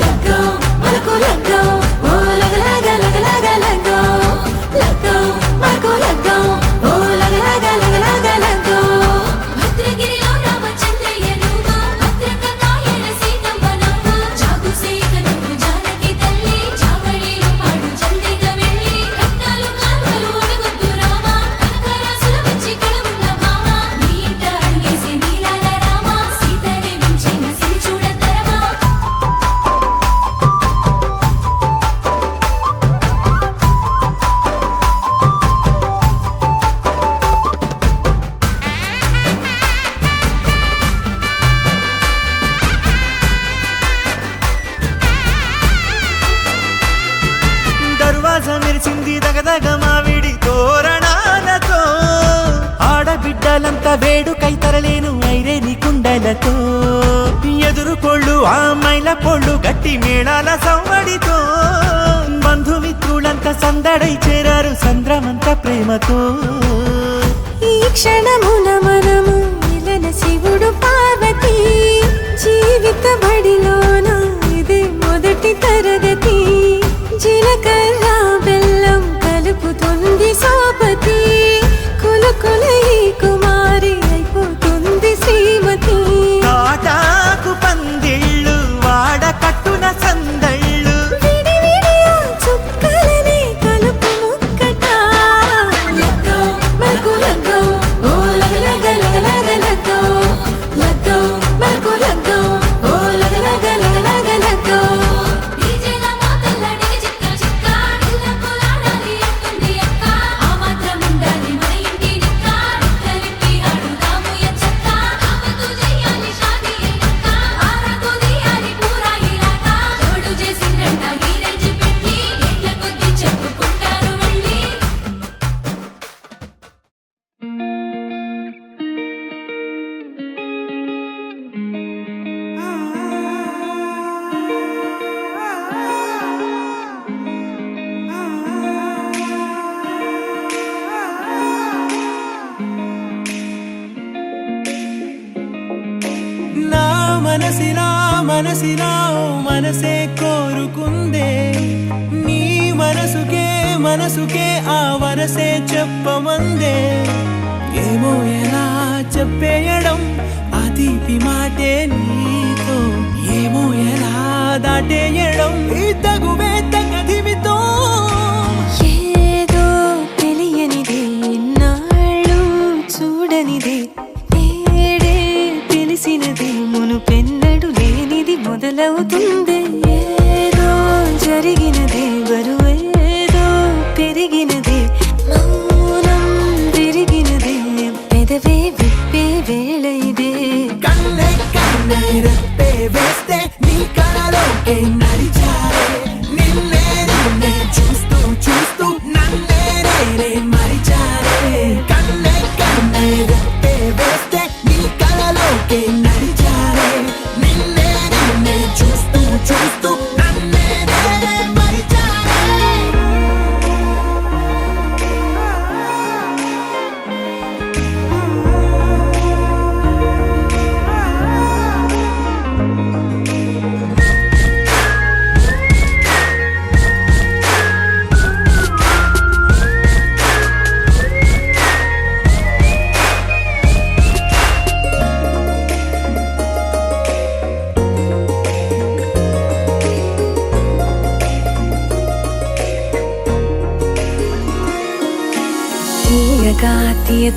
లగ్గం మనకు లగ్గం ఓ లగలగ లగలగ లగ్గం లగ్గం మనకు లగ్గం ఓ లగలగ లగలగ లగ్గం భద్రగిరిలో రామచంద్రయ్య నువ్వు భద్రక కాయల సీతమ్మ నువ్వు జాగు సేక నువ్వు జానకి తల్లి జావళీలు పాడు జల్దిగా వెళ్ళి రత్నాలు కానుకలు అడగొద్దు రామా కనకరాసుల వచ్చి వేడుకై తరలేను ఐరేని కుండలతో ఎదురుకోళ్ళు ఆ మైల పొళ్ళు గట్టి మేళాల సవ్వడితో బంధుమిత్రులంతా సందడై చేరారు సంద్రమంత ప్రేమతో ఈ క్షణమున మనము మిలన శివుడు పార్వతి జీవిత బడిలోన ఇదే మొదటి తరగతి జీలకర్ర బెల్లం కలుపుతుంది సోపతి కులకుల ఈ కుమారి అయిపోతుంది శ్రీమతి తాటాకు పందిళ్ళు వాడ కట్టున సందళ్ళు విడివిడియా చుక్కలనే కలుపు ముక్కట లగ్గో మల్కు లగ్గో ఓ లగ లగ లగ లగ లగ్గో లగ్గో మల్కు లగ్గో ఓ లగ లగ లగ లగ లగ్గో డీజేల మోతల్లడికి చిక్క చిక్క ఇళ్ళకు లాడాలి అంటుంది అక్క ఆ మాత్రం ఉండాలి మన ఇంటి నిక్క నిక్కలిప్పి అడుగుదాము ఎంచక్క ఆమెతో చెయ్యాలి షాదీ అయ్యాక ఆరతో తీయాలి పూరా ఇలాక తోడు చేసిందంట గీరెంచి పెట్టి ఎట్ల కొద్ది చెప్పుకుంటారు వెళ్ళి నా మనసిలా ఓ మనసే కోరుకుందే నీ మనసుకే ఆ వరసే చెప్పమందే ఏమో ఎలా చెప్పేయడం ఆ తీపి మాటే నీతో ఏమో ఎలా దాటేయడం ఈ తగువే తగదిమితో ఏదో తెలియనిదే నాళ్ళు చూడనిదే నేడే తెలిసినదే మునుపెన్నడు లేనిది మొదలవుతుంది ఏదో జరిగినదే బరువేదో పెరిగినదే మౌనం విరిగినదే పెదవే విప్పే వేళ ఇదే కన్నే రెప్పే వేస్తే నీ కళలోకే నడిచారే నిన్నే చూస్తూ నన్నే మరిచారే కన్నే రెప్పే వేస్తే నీ కళలోకే నడిచారే నిన్నే చూస్తూ నన్నే మరిచారే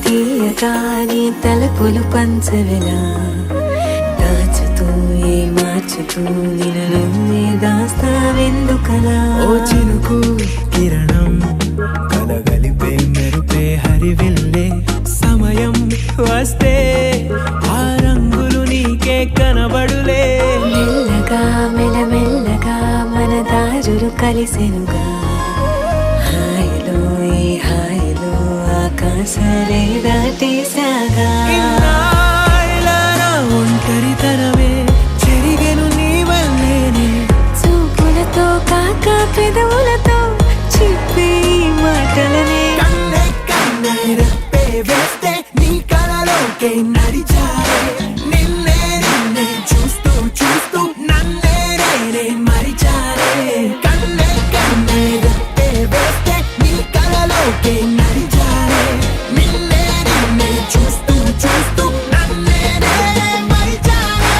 తీయగా నీ తలపులు పంచవిలా దాచుతూ మార్చుతూ నిన్ను నువ్వే దాస్తావెందుకలా ఓ చినుకు కిరణం కలగలిపే మెరుపే హరివిల్లే సమయం వస్తే ఆ రంగులు నీకే కనబడులే మెల్లగా మెల్లమెల్లగా మన దారులు కలిసెనుగా హాయిలో ఈ హాయిలో ఆకాశాలే దాటేసాగా ఇన్నాళ్ళ నా ఒంటరితనమే చెరిగెను నీ వల్లేనే చూపులతో కాక పెదవులతో చెప్పే ఈ మాటలనే కన్నే రెప్పే వేస్తే నీ కళలోకే నడిచారే నిన్నే చూస్తూ నన్నే మరిచారే కన్నే రెప్పే వేస్తే నీ కళలోకే నడిచారే నిన్నే చూస్తూ నన్నే మరిచారే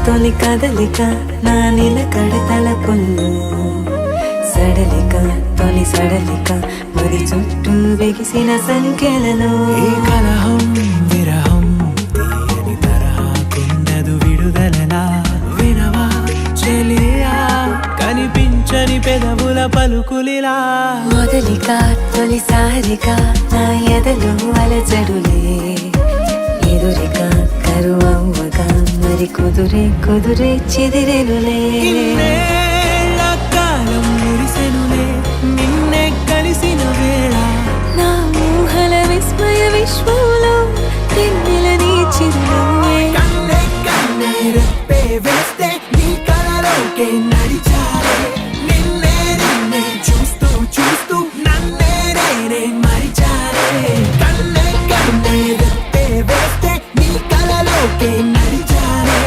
తొలి కదలిక నా నిలకడ తలపుల్లో సడలిక తొలి సడలిక మరి చుట్టూ బిగిసిన సంఖ్యలలో ఈ కలహం విరహం తీయని తరహాకుండదు విడుదలలా వినవా చెలియా కనిపించ పలుకులిలా మొదలిగా తొలిసారిగా నా ఎదలు అలజడులే ఎదురిగా కరువవ్వగా మరి కుదురే కుదురే చెదిరెనులే ఇన్నేళ్ల కాలం మురిసెనులే నిన్నే కలిసిన వేళ నా ఊహల విస్మయ విశ్వంలో తెన్నెల నీ చిరునవ్వే కన్నే కన్నే రెప్పే వేస్తే నీ కలలోకే నడిచాలే నిన్నే నిన్నే చూస్తూ చూస్తూ నన్నే నేనే మరిచాలే కన్నే కన్నే రెప్పే వేస్తే నీ కలలోకే నడిచాలే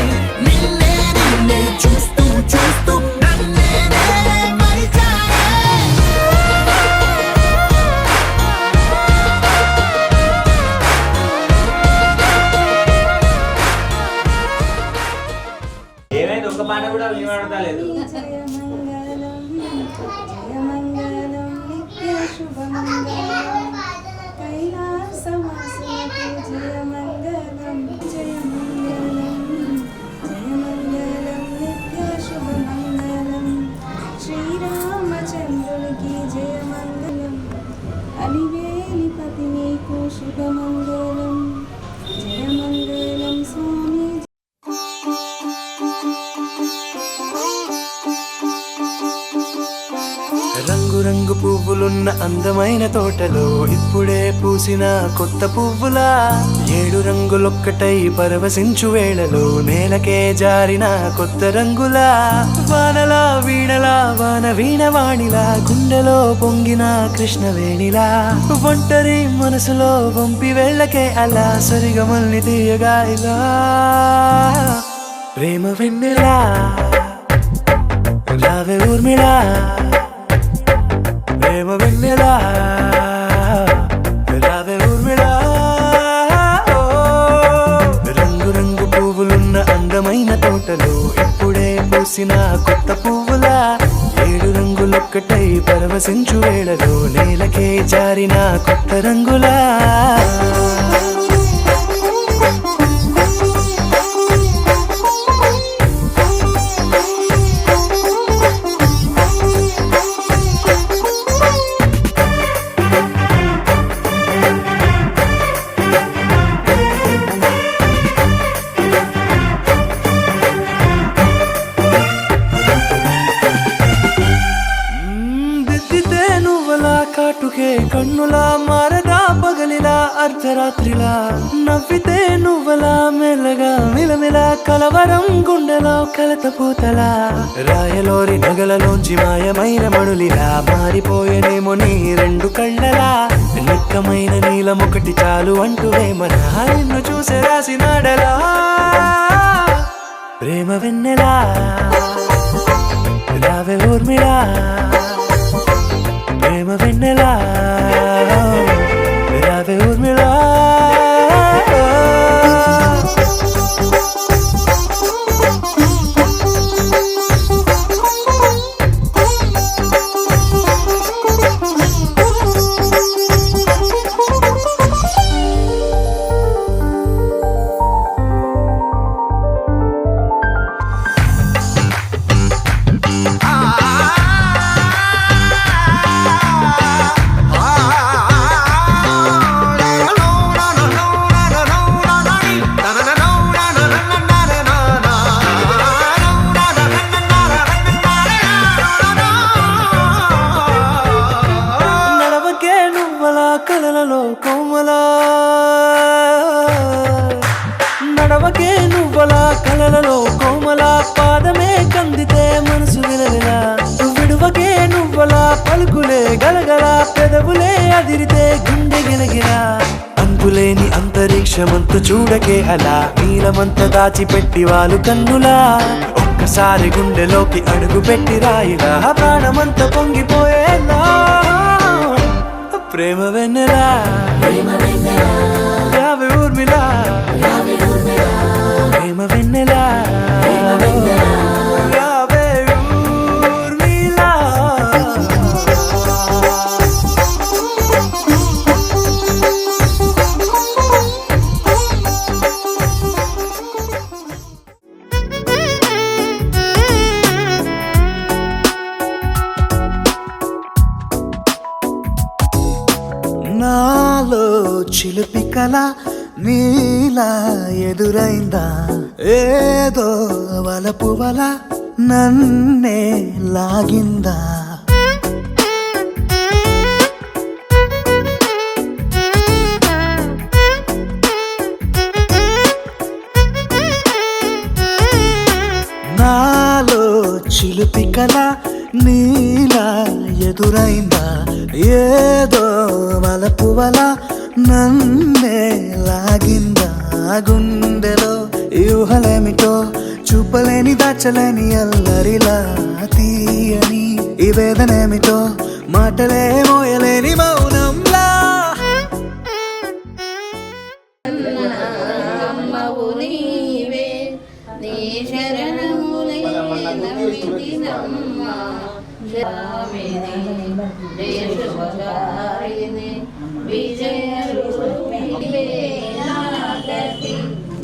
నిన్నే నిన్నే చూస్తూ చూస్తూ నన్నే నేనే మరిచాలే ఏమైంది ఒక్క పాట కూడా వినబడతలేదు జయమంగళం నిత్య శుభమంగళం కైలాసవాసులకు జయమంగళం జయమంగళం జయమంగళం నిత్య శుభమంగళం శ్రీరామచంద్రునికి జయమంగళం అలివేలిపతి నీకు శుభమంగళం జయమంగళం స్వామి రంగు రంగు పువ్వులున్న అందమైన తోటలో ఇప్పుడే పూసిన కొత్త పువ్వులా 7 రంగులొక్కటై పరవశించు వేళలో నేలకే జారిన కొత్త రంగులా వానలా వీణలా వాన వీణవాణిలా గుండెలో పొంగిన కృష్ణవేణిలా ఒంటరి మనసులో వంపి వెళ్ళకే అలా సరిగమల్ని తీయగా ఇలా ప్రేమ వెన్నెలా రావే ఊర్మిళా ప్రేమ వెన్నెలా రావే ఊర్మిళా రంగు రంగు పువ్వులున్న అందమైన తోటలో ఇప్పుడే పూసిన కొత్త పువ్వులా 7 రంగులొక్కటై పరవశించు వేళలో నేలకే జారిన కొత్త రంగులా దిద్దితే నువ్వలా కాటుకే కన్నులా మారదా పగలిలా అర్ధరాత్రిలా నవ్వితే నువ్వలా మెల్లగా మిలమిలా కలవరం గుండెలో కలత పూతలా రాయలోరి నగలలోంచి మాయమైన మణులిలా మారిపోయేనేమో నీ 2 కళ్ళలా నిక్కమైన నీలమొకటి చాలు అంటూ వేమనా నిన్ను చూసే రాసినాడలా ప్రేమ వెన్నెలా రావే ఊర్మిళా ప్రేమ వెన్నెలా రావే ఊర్మిళా కలలలో కోమలా నడవకే నువ్వలా కలలలో కోమలా పాదమే కందితే మనసు విలవిలా విడువకే నువ్వలా పలుకులే గలగల పెదవులే అదిరితే గుండె గిలగిలా అంతులేని అంతరిక్షమంతు చూడకే అలా నీలమంత దాచిపెట్టి వాళ్ళు కన్నులా ఒక్కసారి గుండెలోకి అడుగు పెట్టి రాయిలా ప్రాణమంత పొంగిపోయేలా ప్రేమ వెన్నెలా రావే ఊర్మిళా ప్రేమ వెన్నెలా రావే ఊర్మిళా చిలిపి కల నీలా ఎదురైందా ఏదో వలపు వల నన్నే లాగిందా నాలో చిలిపి కల నీలా ఎదురైందా ఏదో వలపు వల నన్నే లాగిందా గుండెలో యూహలేమిటో చూపలేని దాచలేని అల్లరిలా తీయని ఈ వేదనేమిటో మాటలే మోయలేని మౌనంలా అమ్మవు నీవే నీ శరణములే నమ్మితినమ్మ జయ శుభకారిణి విజయ రూపిణి నాగతి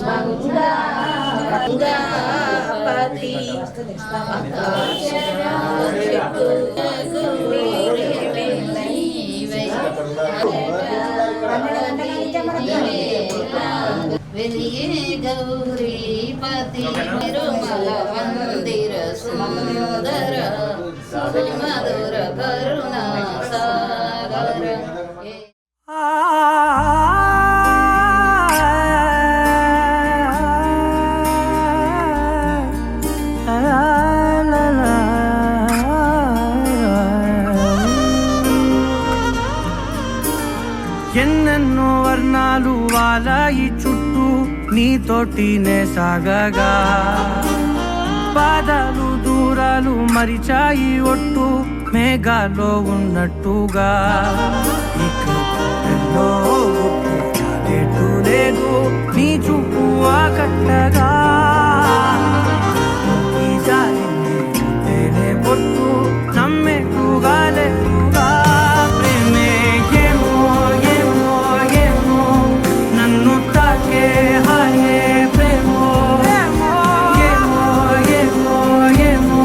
మంగాపతి వెలిగే గౌరీపతి తిరుమల మందిర సుందర మధుర కరుణా సాగర ఎన్నెన్నో వర్ణాలు వాలాయి చుట్టూ నీతోటినే సాగగా పాదాలు దూరాలు మరిచాయి ఒట్టు మేఘాలో ఉన్నట్టుగా ఇక ఎన్నో చాలేటు లేదు నీ చూపు ఆకట్టగా ఈ జాలిని చూస్తేనే పొట్టు నమ్మేట్టుగా లేటుగా ప్రేమే ఏమో ఏమో ఏమో నన్ను తాకే హాయే ప్రేమో ఏమో ఏమో ఏమో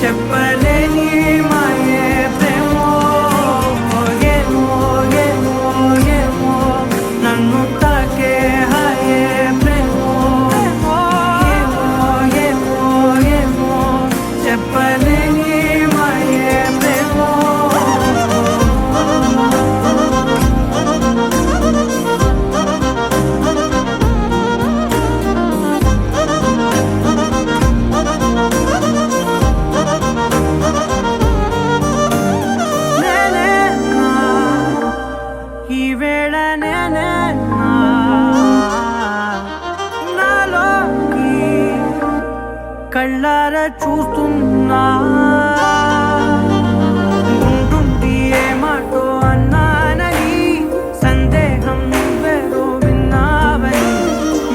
చెప్పలేని మాయే ప్రేమో ఏమో ఏమో ఏమో నన్ను తాకే హాయే ప్రేమో ఏమో ఏమో ఏమో చెప్పలేని మాయే ప్రేమో నేనేనా ఈ వేళ నేనేనా నాలోకి కళ్ళార చూస్తున్నా ఉంటుండి ఏ మాటో అన్నానని సందేహం నువ్వేదో విన్నావని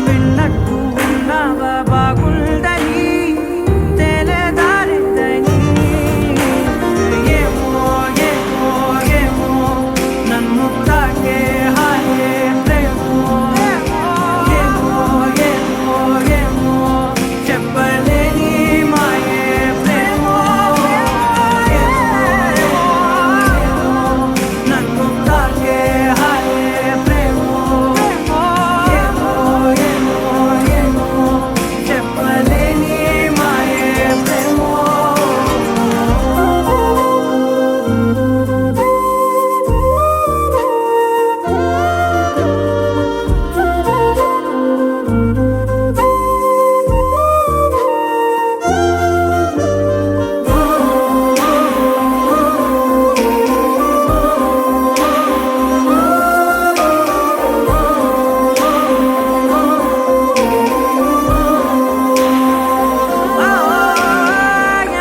విన్నట్టు ఉన్నావా బాగుందని తేలేదారిదని ఏమో ఏమో ఏమో నన్ను తాకే హాయే ప్రేమో ఏమో ఏమో ఏమో చెప్పలేని మాయే ప్రేమో నన్ను తాకే హాయే ప్రేమో ఏమో ఏమో ఏమో చెప్పలేని మాయే ప్రేమో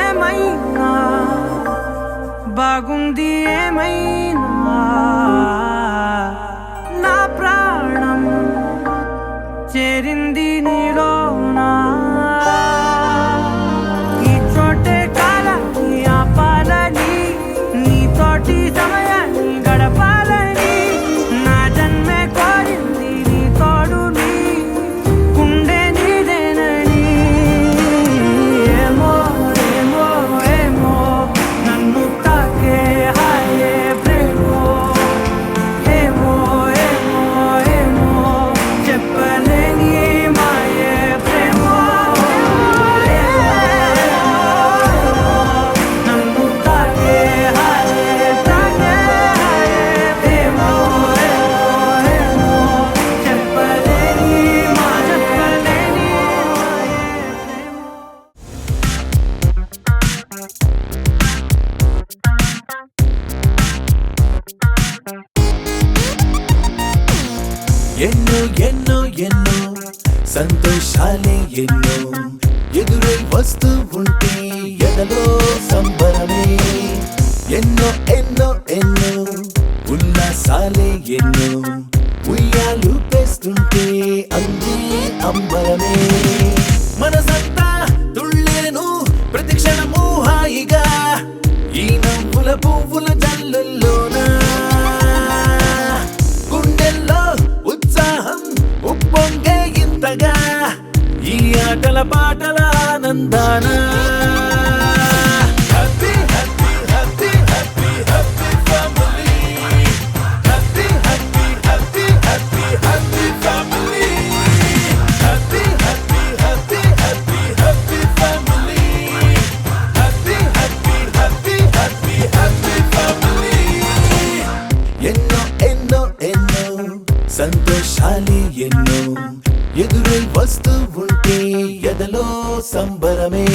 ఏమైనా బాగుంది ఏమైనా నా ప్రాణం చేరింది నీలోనా ఈ చోటే కాలాన్ని ఆపాలని నీతోటి సమయాన్ని గడపాలని నా జన్మే కోరింది నీ తోడుని కుండే నీదేనని ఏమో ఏమో ఏమో నన్ను తాకే హాయే ప్రేమో ఎన్నో ఎన్నో ఎన్నో సంతోషాలే ఎన్నో ఎదురై వస్తూ ఉంటే ఎదలో సంబరమే ఎన్నో ఎన్నో ఎన్నో ఉల్లాసాలే ఎన్నో ఉయ్యాలు పేస్తుంటే అందే అంబరమే మనసంతా తుళ్ళేను ప్రతి క్షణము హాయిగా ఈ నవ్వుల పువ్వుల జల్లుల్లోనా గుండెల్లో ఉత్సాహం ఉప్పొంగే ఇంతగా ఈ ఆటల పాటల ఆనందాన ఎన్నో ఎన్నో ఎన్నో సంతోషాలే ఎన్నో ఎదురై వస్తూ ఉంటే ఎదలో సంబరమే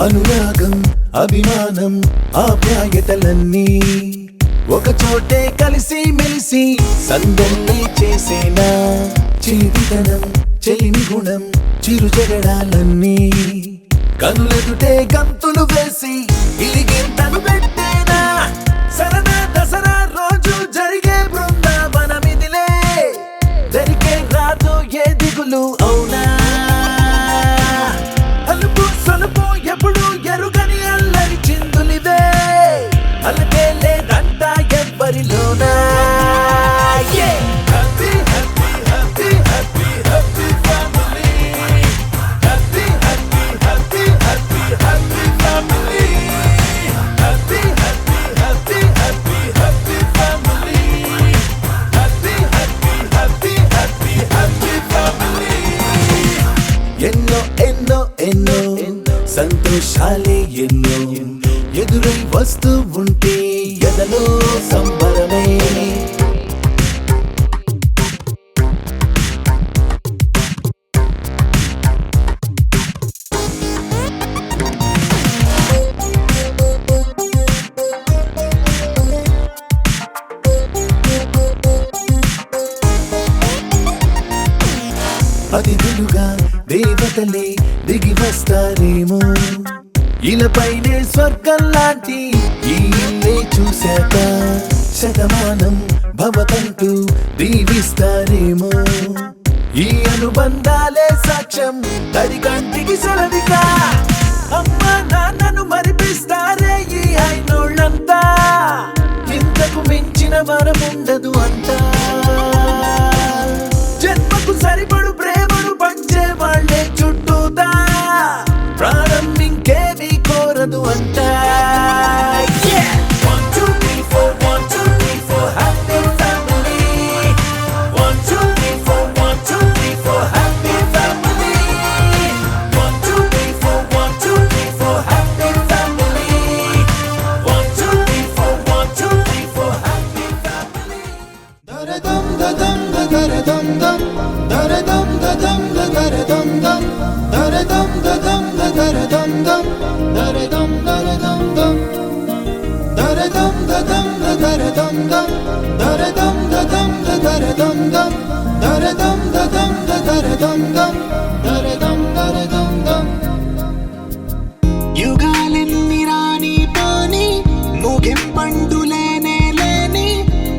అనురాగం అభిమానం ఆప్యాయతలన్నీ ఒక చోటే కలిసి మెలిసి సందల్లే చేసేనా చేతితనం చెలిమి గుణం చిరు జగడాలన్నీ కనులెదుటే గంతులు వేసి ఇలిగింతలు పెట్టేనా సరదా దసరా రోజు జరిగే బృందావనమిదిలే జరిగే రాదు ఏ దిగులు అవునా అలుపు సలుపు ఎప్పుడు ఎరుగని అల్లరి చిందులివే అలకే లేదంట ఎవ్వరిలోనా happy happy happy happy happy family happy happy happy happy happy family happy happy happy happy happy family happy happy happy happy happy family ఎన్నో ఎన్నో ఎన్నో సంతోషాలే ఎన్నో ఎదురై వస్తూ ఉంటే ఎదలో సంబరమే అతిథులుగా దేవతలే దిగి వస్తారేమో ఇలపైనే స్వర్గం లాంటి ఈ ఇల్లే చూశాక శతమానం భవతంటూ దీవిస్తారేమో ఈ అనుబంధాలే సాక్ష్యం తడి కంటికి సెలవిగా అమ్మ నాన్నను మరిపిస్తారే ఈ అయినోళ్ళంతా ఇంతకు మించిన వరముండదు అంతా జన్మకు సరిపడు ప్రేమను పంచే వాళ్ళే చుట్టూతా ప్రాణం ఇంకేమీ కోరదు అంతా 1 2 3 4 1 2 3 4 happy family 1 2 3 4 1 2 3 4 happy family 1 2 3 4 1 2 3 4 happy family 1 2 3 4 1 2 3 4 happy family దరదం దదం దరదం దం దరదం దదం దరదం దం దరదం దదం దరదం దం దరదం దరదం దం దరదం దదం దరదం దం దరదం దదం దరదం దం దరదం దదం దరదం దం దరదం దరదం దం యుగాలెన్ని రాని పోని ముగింపండు లేనే లేని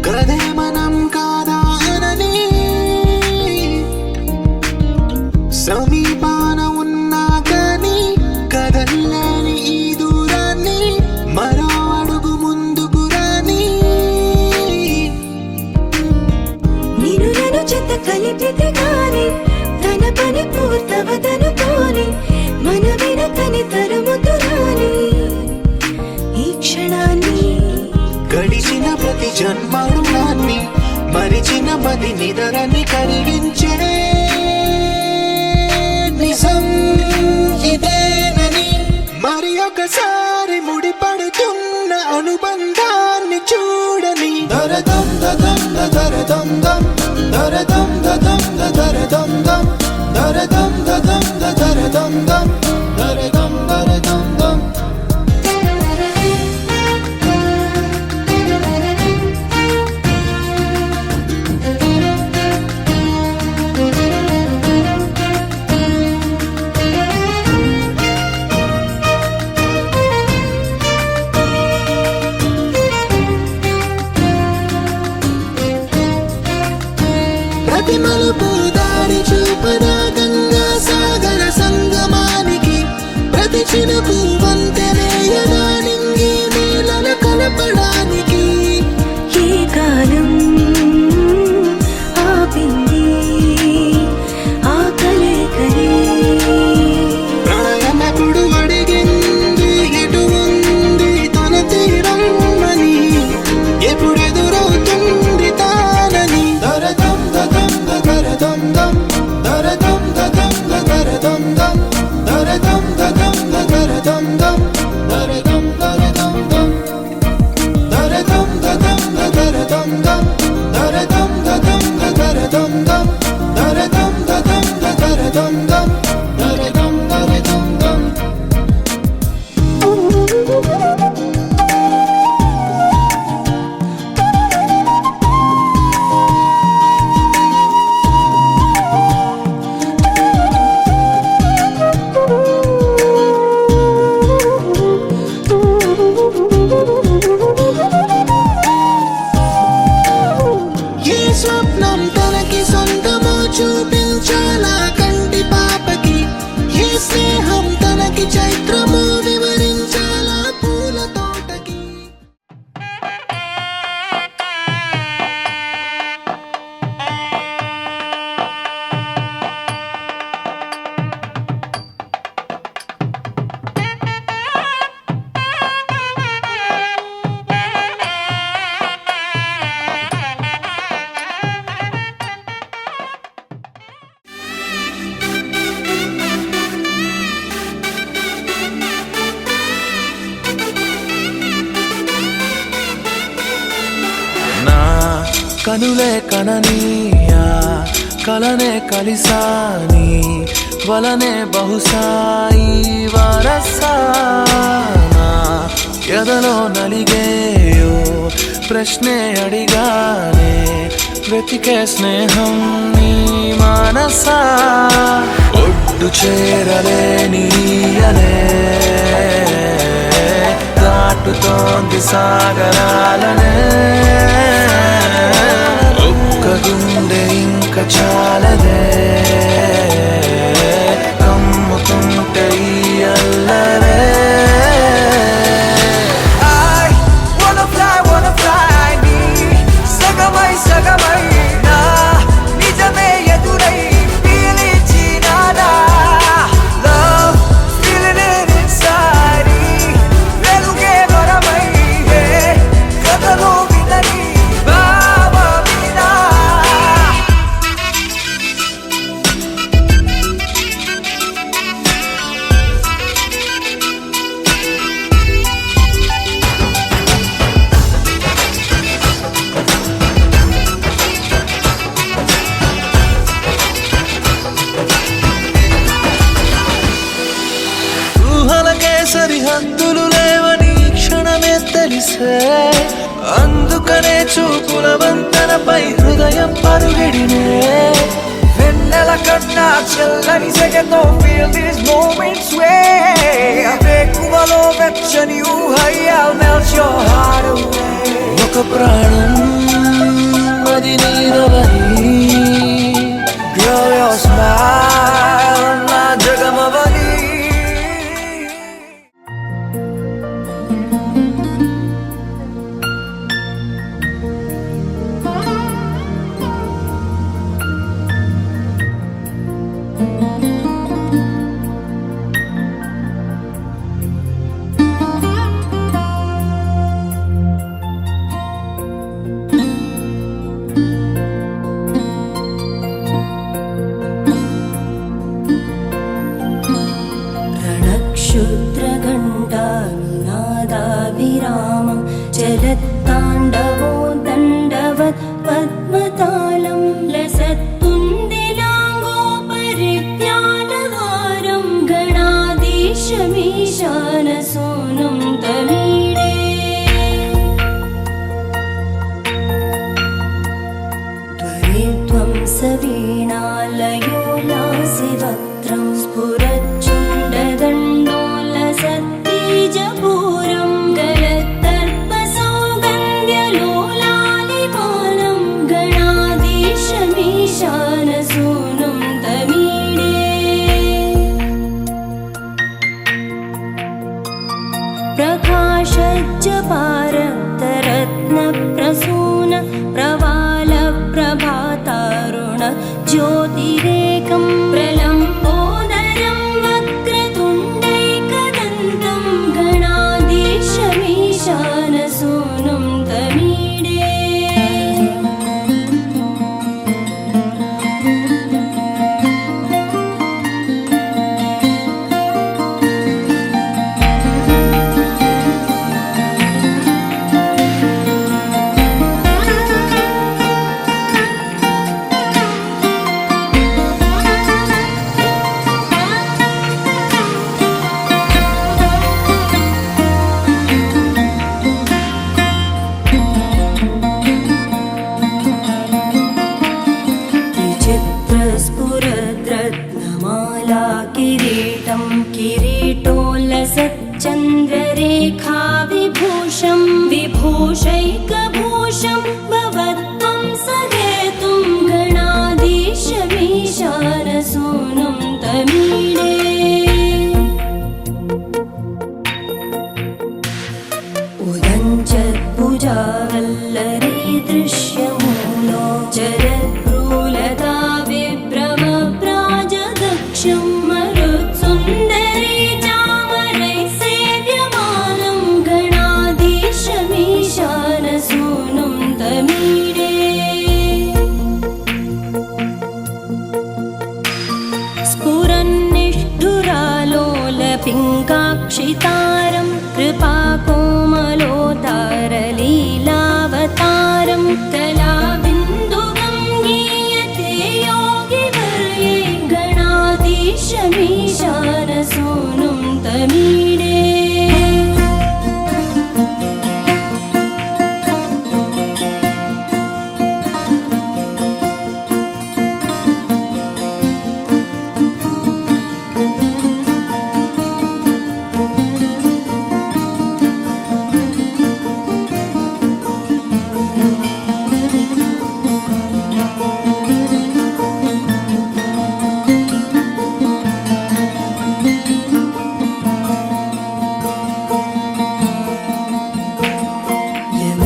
కదే మనం కాదా అనని సమీపాన ఉన్నా కానీ కదల్లేని ఈ దూరాన్ని మరో అడుగు ముందుకు రాని నిన్ను నన్ను చెత్త కలిపితే గాని తన పని గడిచిన ప్రతి జన్మరుణాన్ని మరిచిన మది నిదరని కలిగించే నిజం ఇదేనని మరి ఒకసారి ముడిపడుతున్న అనుబంధాన్ని చూడని దరదం దదం దరదం దం దరదం దదం దరదం దం దరదం దదం దరదం దం దరదం దరదం దం ప్రతి మలుపు దారి చూపదా గంగా సాగర సంగమానికి ప్రతి చినుకు వంతెనేయదా నింగి నీళ్ళ కలపడానికి ఏ కాలం ఆపింది ఆ కలే ప్రళయనకుడు అడిగింది ఎటు ఉంది తన తీరం అని ఎప్పుడెదురవుతుంది తానని దరదం దదం దరదం దం దరదం దదం దరదం దం దరదం దదం దరదం దం దరదం దరదం దం దరదం దదం దరదం దం దరదం దదం దరదం దం దరదం దదం దరదం దం దరదం దరదం దం ఏ స్వప్నం తనకి సొంతమో చూపించాలా కంటి పాపకి ఏ స్నేహం తనకి చైత్రమో వివరించాలా పూల తోటకి నా కనులే కననీయా కలనే కలిసాని వలనే బహుశాయి వారసానా ఎదలో నలిగేయో ప్రశ్నే అడిగానే వెతికే స్నేహం నీ మానసా ఒడ్డు చేరలేనీయలే దాటుతోంది సాగరాలనే ఒక్క గుండె ఇంక చాలదే కమ్ముకుంటే ఈ అల్లరే సగమై నా నిజమే ఎదురై పీలిచినాదా లవ్ feeling it inside వెలుగే వరమై కథలో వినని భావమినా ఊహలకే సరిహద్దులు లేవని క్షణమే తెలిసే అందుకనే చూపుల వంతెనపై హృదయం పరుగిడినే వెన్నెల కన్నా చల్లని సెగతో feel these moments way వేకువలో వెచ్చని ఊహయ్యా melt your heart away ఒక ప్రాణం అది నీదవని Girl, your smile నా జగమవని वीणालयोल्लासिवक्त्रं स्फुरच्चुण्डदण्डोलसत्तेजपूरं गलत्तर्पसौगन्ध्यलोलालिपालं गणाधीशमीशानसूनुं तमीडे प्रकाशज्जपारक्तरत्नप्रसून प्रवालप्रभातारुण ज्योतिरेकं प्रलम्बोदरं वक्रतुण्डैकदन्तं गणाधीशमीशानसूनुं तमीडे त्रिचित्रस्फुरद्रत्नमाला किरीटं किरीटोल्लसच्चन्द्ररेखा विभूषं विभूषैकभूषं भवत्वं सहेतुं गणाधीशमीशानसूनुं तमीडे उदञ्चत्भुजावल्लरी दृश्यमूलो जरद्भ्रूलता विभ्रमप्राजदक्षं मरुत्सुन्दरी चामरैः सेव्यमानं गणाधीशमीशानसूनुं तमीडे स्फुरन्निष्ठुरालोलपिङ्गाक्षितारं कृपाकोमलोदारलीलावतारं कलाबिन्दुगं गीयते योगिवर्ये गणाधीशमीशानसूनुं तमीडे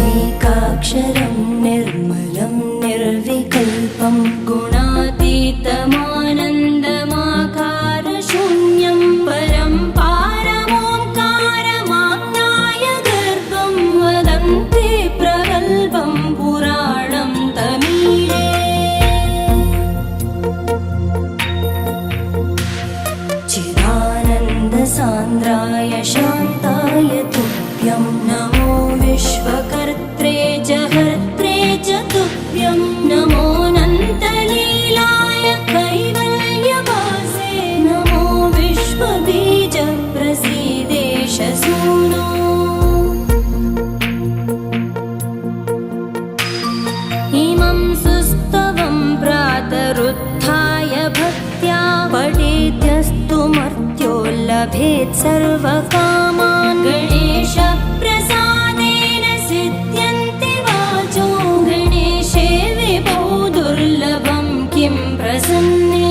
यमेकाक्षरं निर्मलं निर्विकल्पं गुणातीतमानन्दमाकारशून्यं परं पारमोङ्कारमाज्ञाय गर्भं वदन्ति प्रगल्भं पुराणं तमीडे चिदानन्दसान्द्राय शान्ताय तुभ्यं नमो विश्वकर्त्रे च हर्त्रे च तुभ्यं नमोऽनन्तलीलाय कैवल्यवासे नमो विश्वबीजप्रसीदेश सूनो इमं सुस्तवं प्रातरुत्थाय भक्त्या पठेद्यस्तु मर्त्यो लभेत् सर्वकामान् गणेशप्रसादेन सिद्ध्यन्ति वाचो गणेशे विभो दुर्लभं किं प्रसन्ने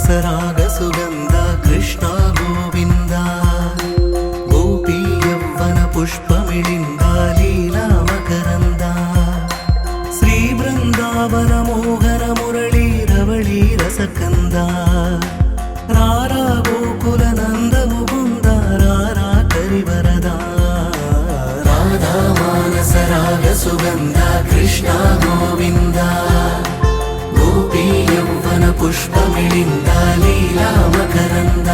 राधामानसरागसुगन्धा कृष्णा गोविन्दा गोपी यौवन पुष्पमिलिन्दा लीला मकरन्दा श्रीवृन्दावन मोहन मुरळी रवळी रसकन्दा रारा गोकुल नन्द मुकुन्द रारा करिवरदा राधामानसरागसुगन्धा कृष्णा गोविन्दा गोपी यौवन పుష్పమిళింద లీలా మకరంద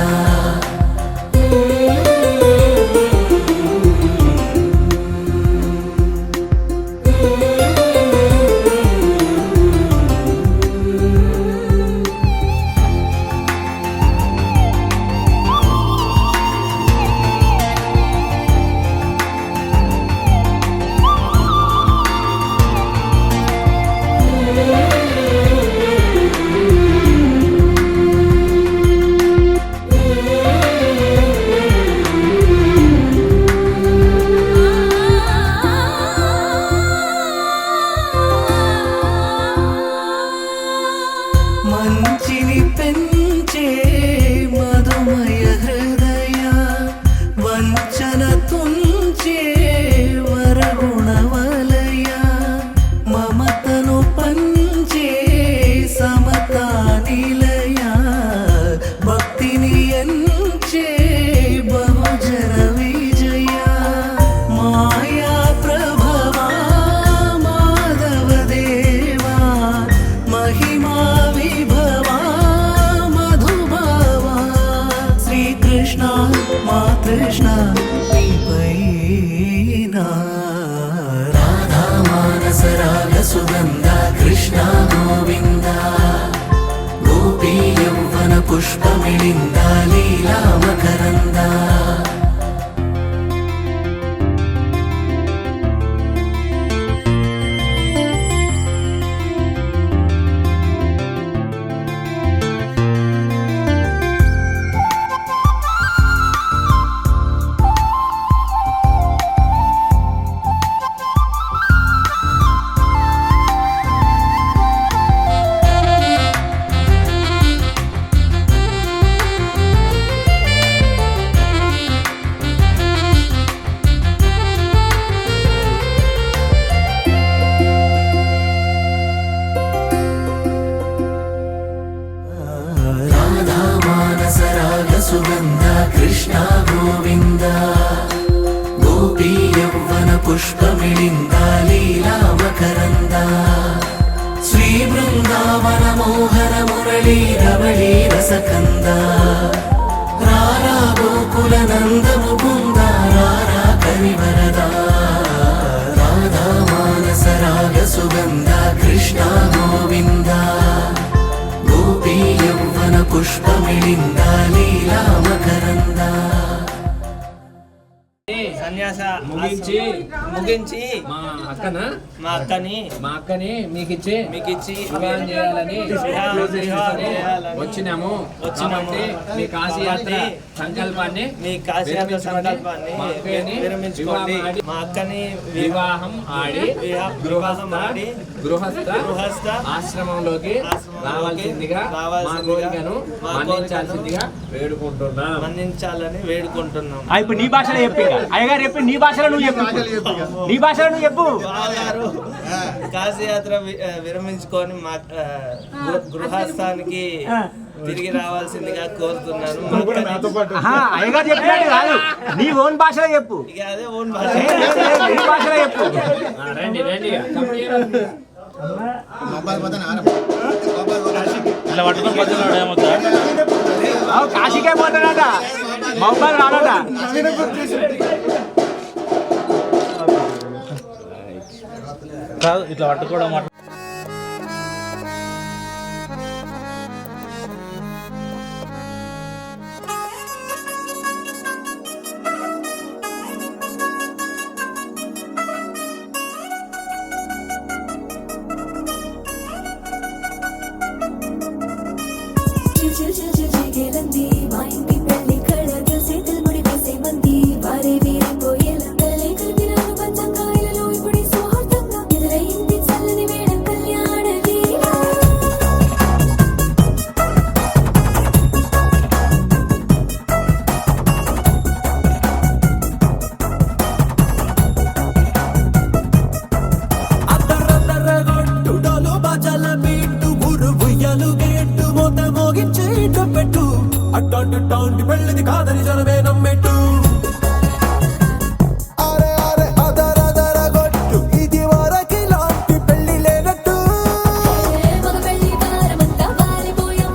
మంచిని పెంచే మధుమయ హృదయ వంచన తుంచే వరగుణవలయ మమతను పంచే సమతా నిలయ భక్తిని ఎంచే బహుజన విజయ మాయా ప్రభవా మాధవ దేవా మహిమా విభవా మధుభావా శ్రీకృష్ణ మా కృష్ణ నీపైనా రాధా మానస రాగ సుగంధ కృష్ణ గోవింద గోపీ యౌవన పుష్పమిళింద లీలా మకరంద రాధా మానస రాగ సుగంధ కృష్ణ గోవింద గోపీ యౌవన పుష్పమిళింద లీలా మకరంద శ్రీ బృందావన మోహన మురళీ రవళీ రసకంద రారా గోకుల నంద ముకుంద రారా కరివరద రాధా మానస రాగ సుగంధ కృష్ణ గోవింద గోపీ యౌవన పుష్పమిళింద లీలా మకరంద సన్యాస ముగించి మా అక్కని మీకిచ్చి వివాహం చేయాలని వచ్చినాము మీ కాశీయాత్ర సంకల్పాన్ని విరమించుకోండి మా అక్కని వివాహం ఆడి గృహస్థ ఆశ్రమంలోకి రావాల్సిందిగా మా కోరికను మన్నించాల్సిందిగా వేడుకుంటున్నాం మన్నించాలని వేడుకుంటున్నాం. ఇప్పుడు నీ భాషలో చెప్పు, అయ్యగారు చెప్పి నీ భాషలో నువ్వు చెప్పు, నీ భాషలో నువ్వు చెప్పు. బావగారు కాశీయాత్ర విరమించుకొని మా గృహస్థానికి తిరిగి రావాల్సిందిగా కోరుతున్నాను. అయ్యగారు చెప్పినట్టు కాదు, నీ ఓన్ భాషలో చెప్పు. ఇక అదే ఓన్ భాష, నీ భాషలో చెప్పు. ఇలా పట్టుకొని పోతున్నాడు ఏమవుతా కాశీకే పోతాడట, మొబైల్ రాడట. కాదు ఇట్లా పట్టుకోవడం మా ఇంటి పెళ్లి కళ చేతులు ముడి వేసే మంది వారే వీరిపోయేలా తలే కలిపినాను పంచంగాయలలో ఇప్పుడు సౌహార్దంగా ఎదురైంది చల్లని వేడం కళ్యాణ వీరా. అట్టాంటి టాంటి పెళ్ళిది కాదని జనమే నమ్మెట్టు అరే అరే అదరదర గొట్టు ఇది వరకి లాంటి పెళ్లి లేనట్టు మగ పెళ్లి వారమంతా వాలిపోయాం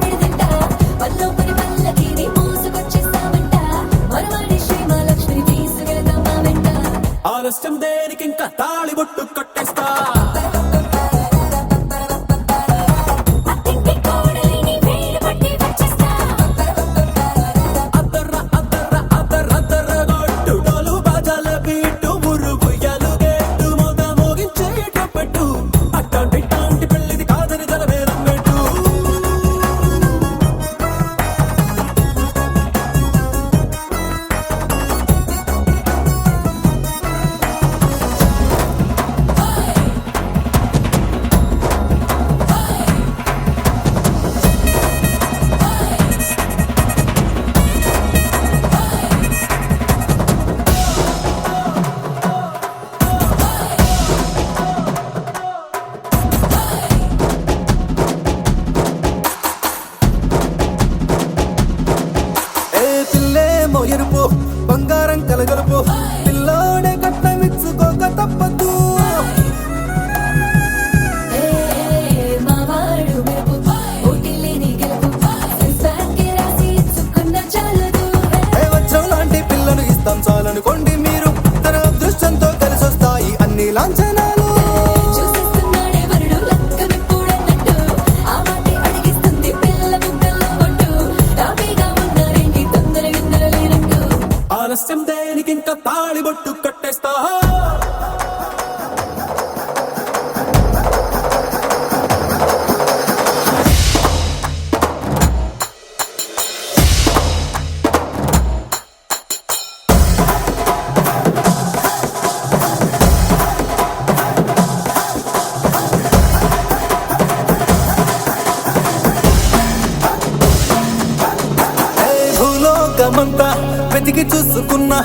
జీవితమంతా వెతికి చూసుకున్నా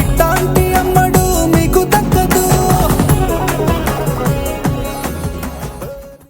ఇట్టాంటి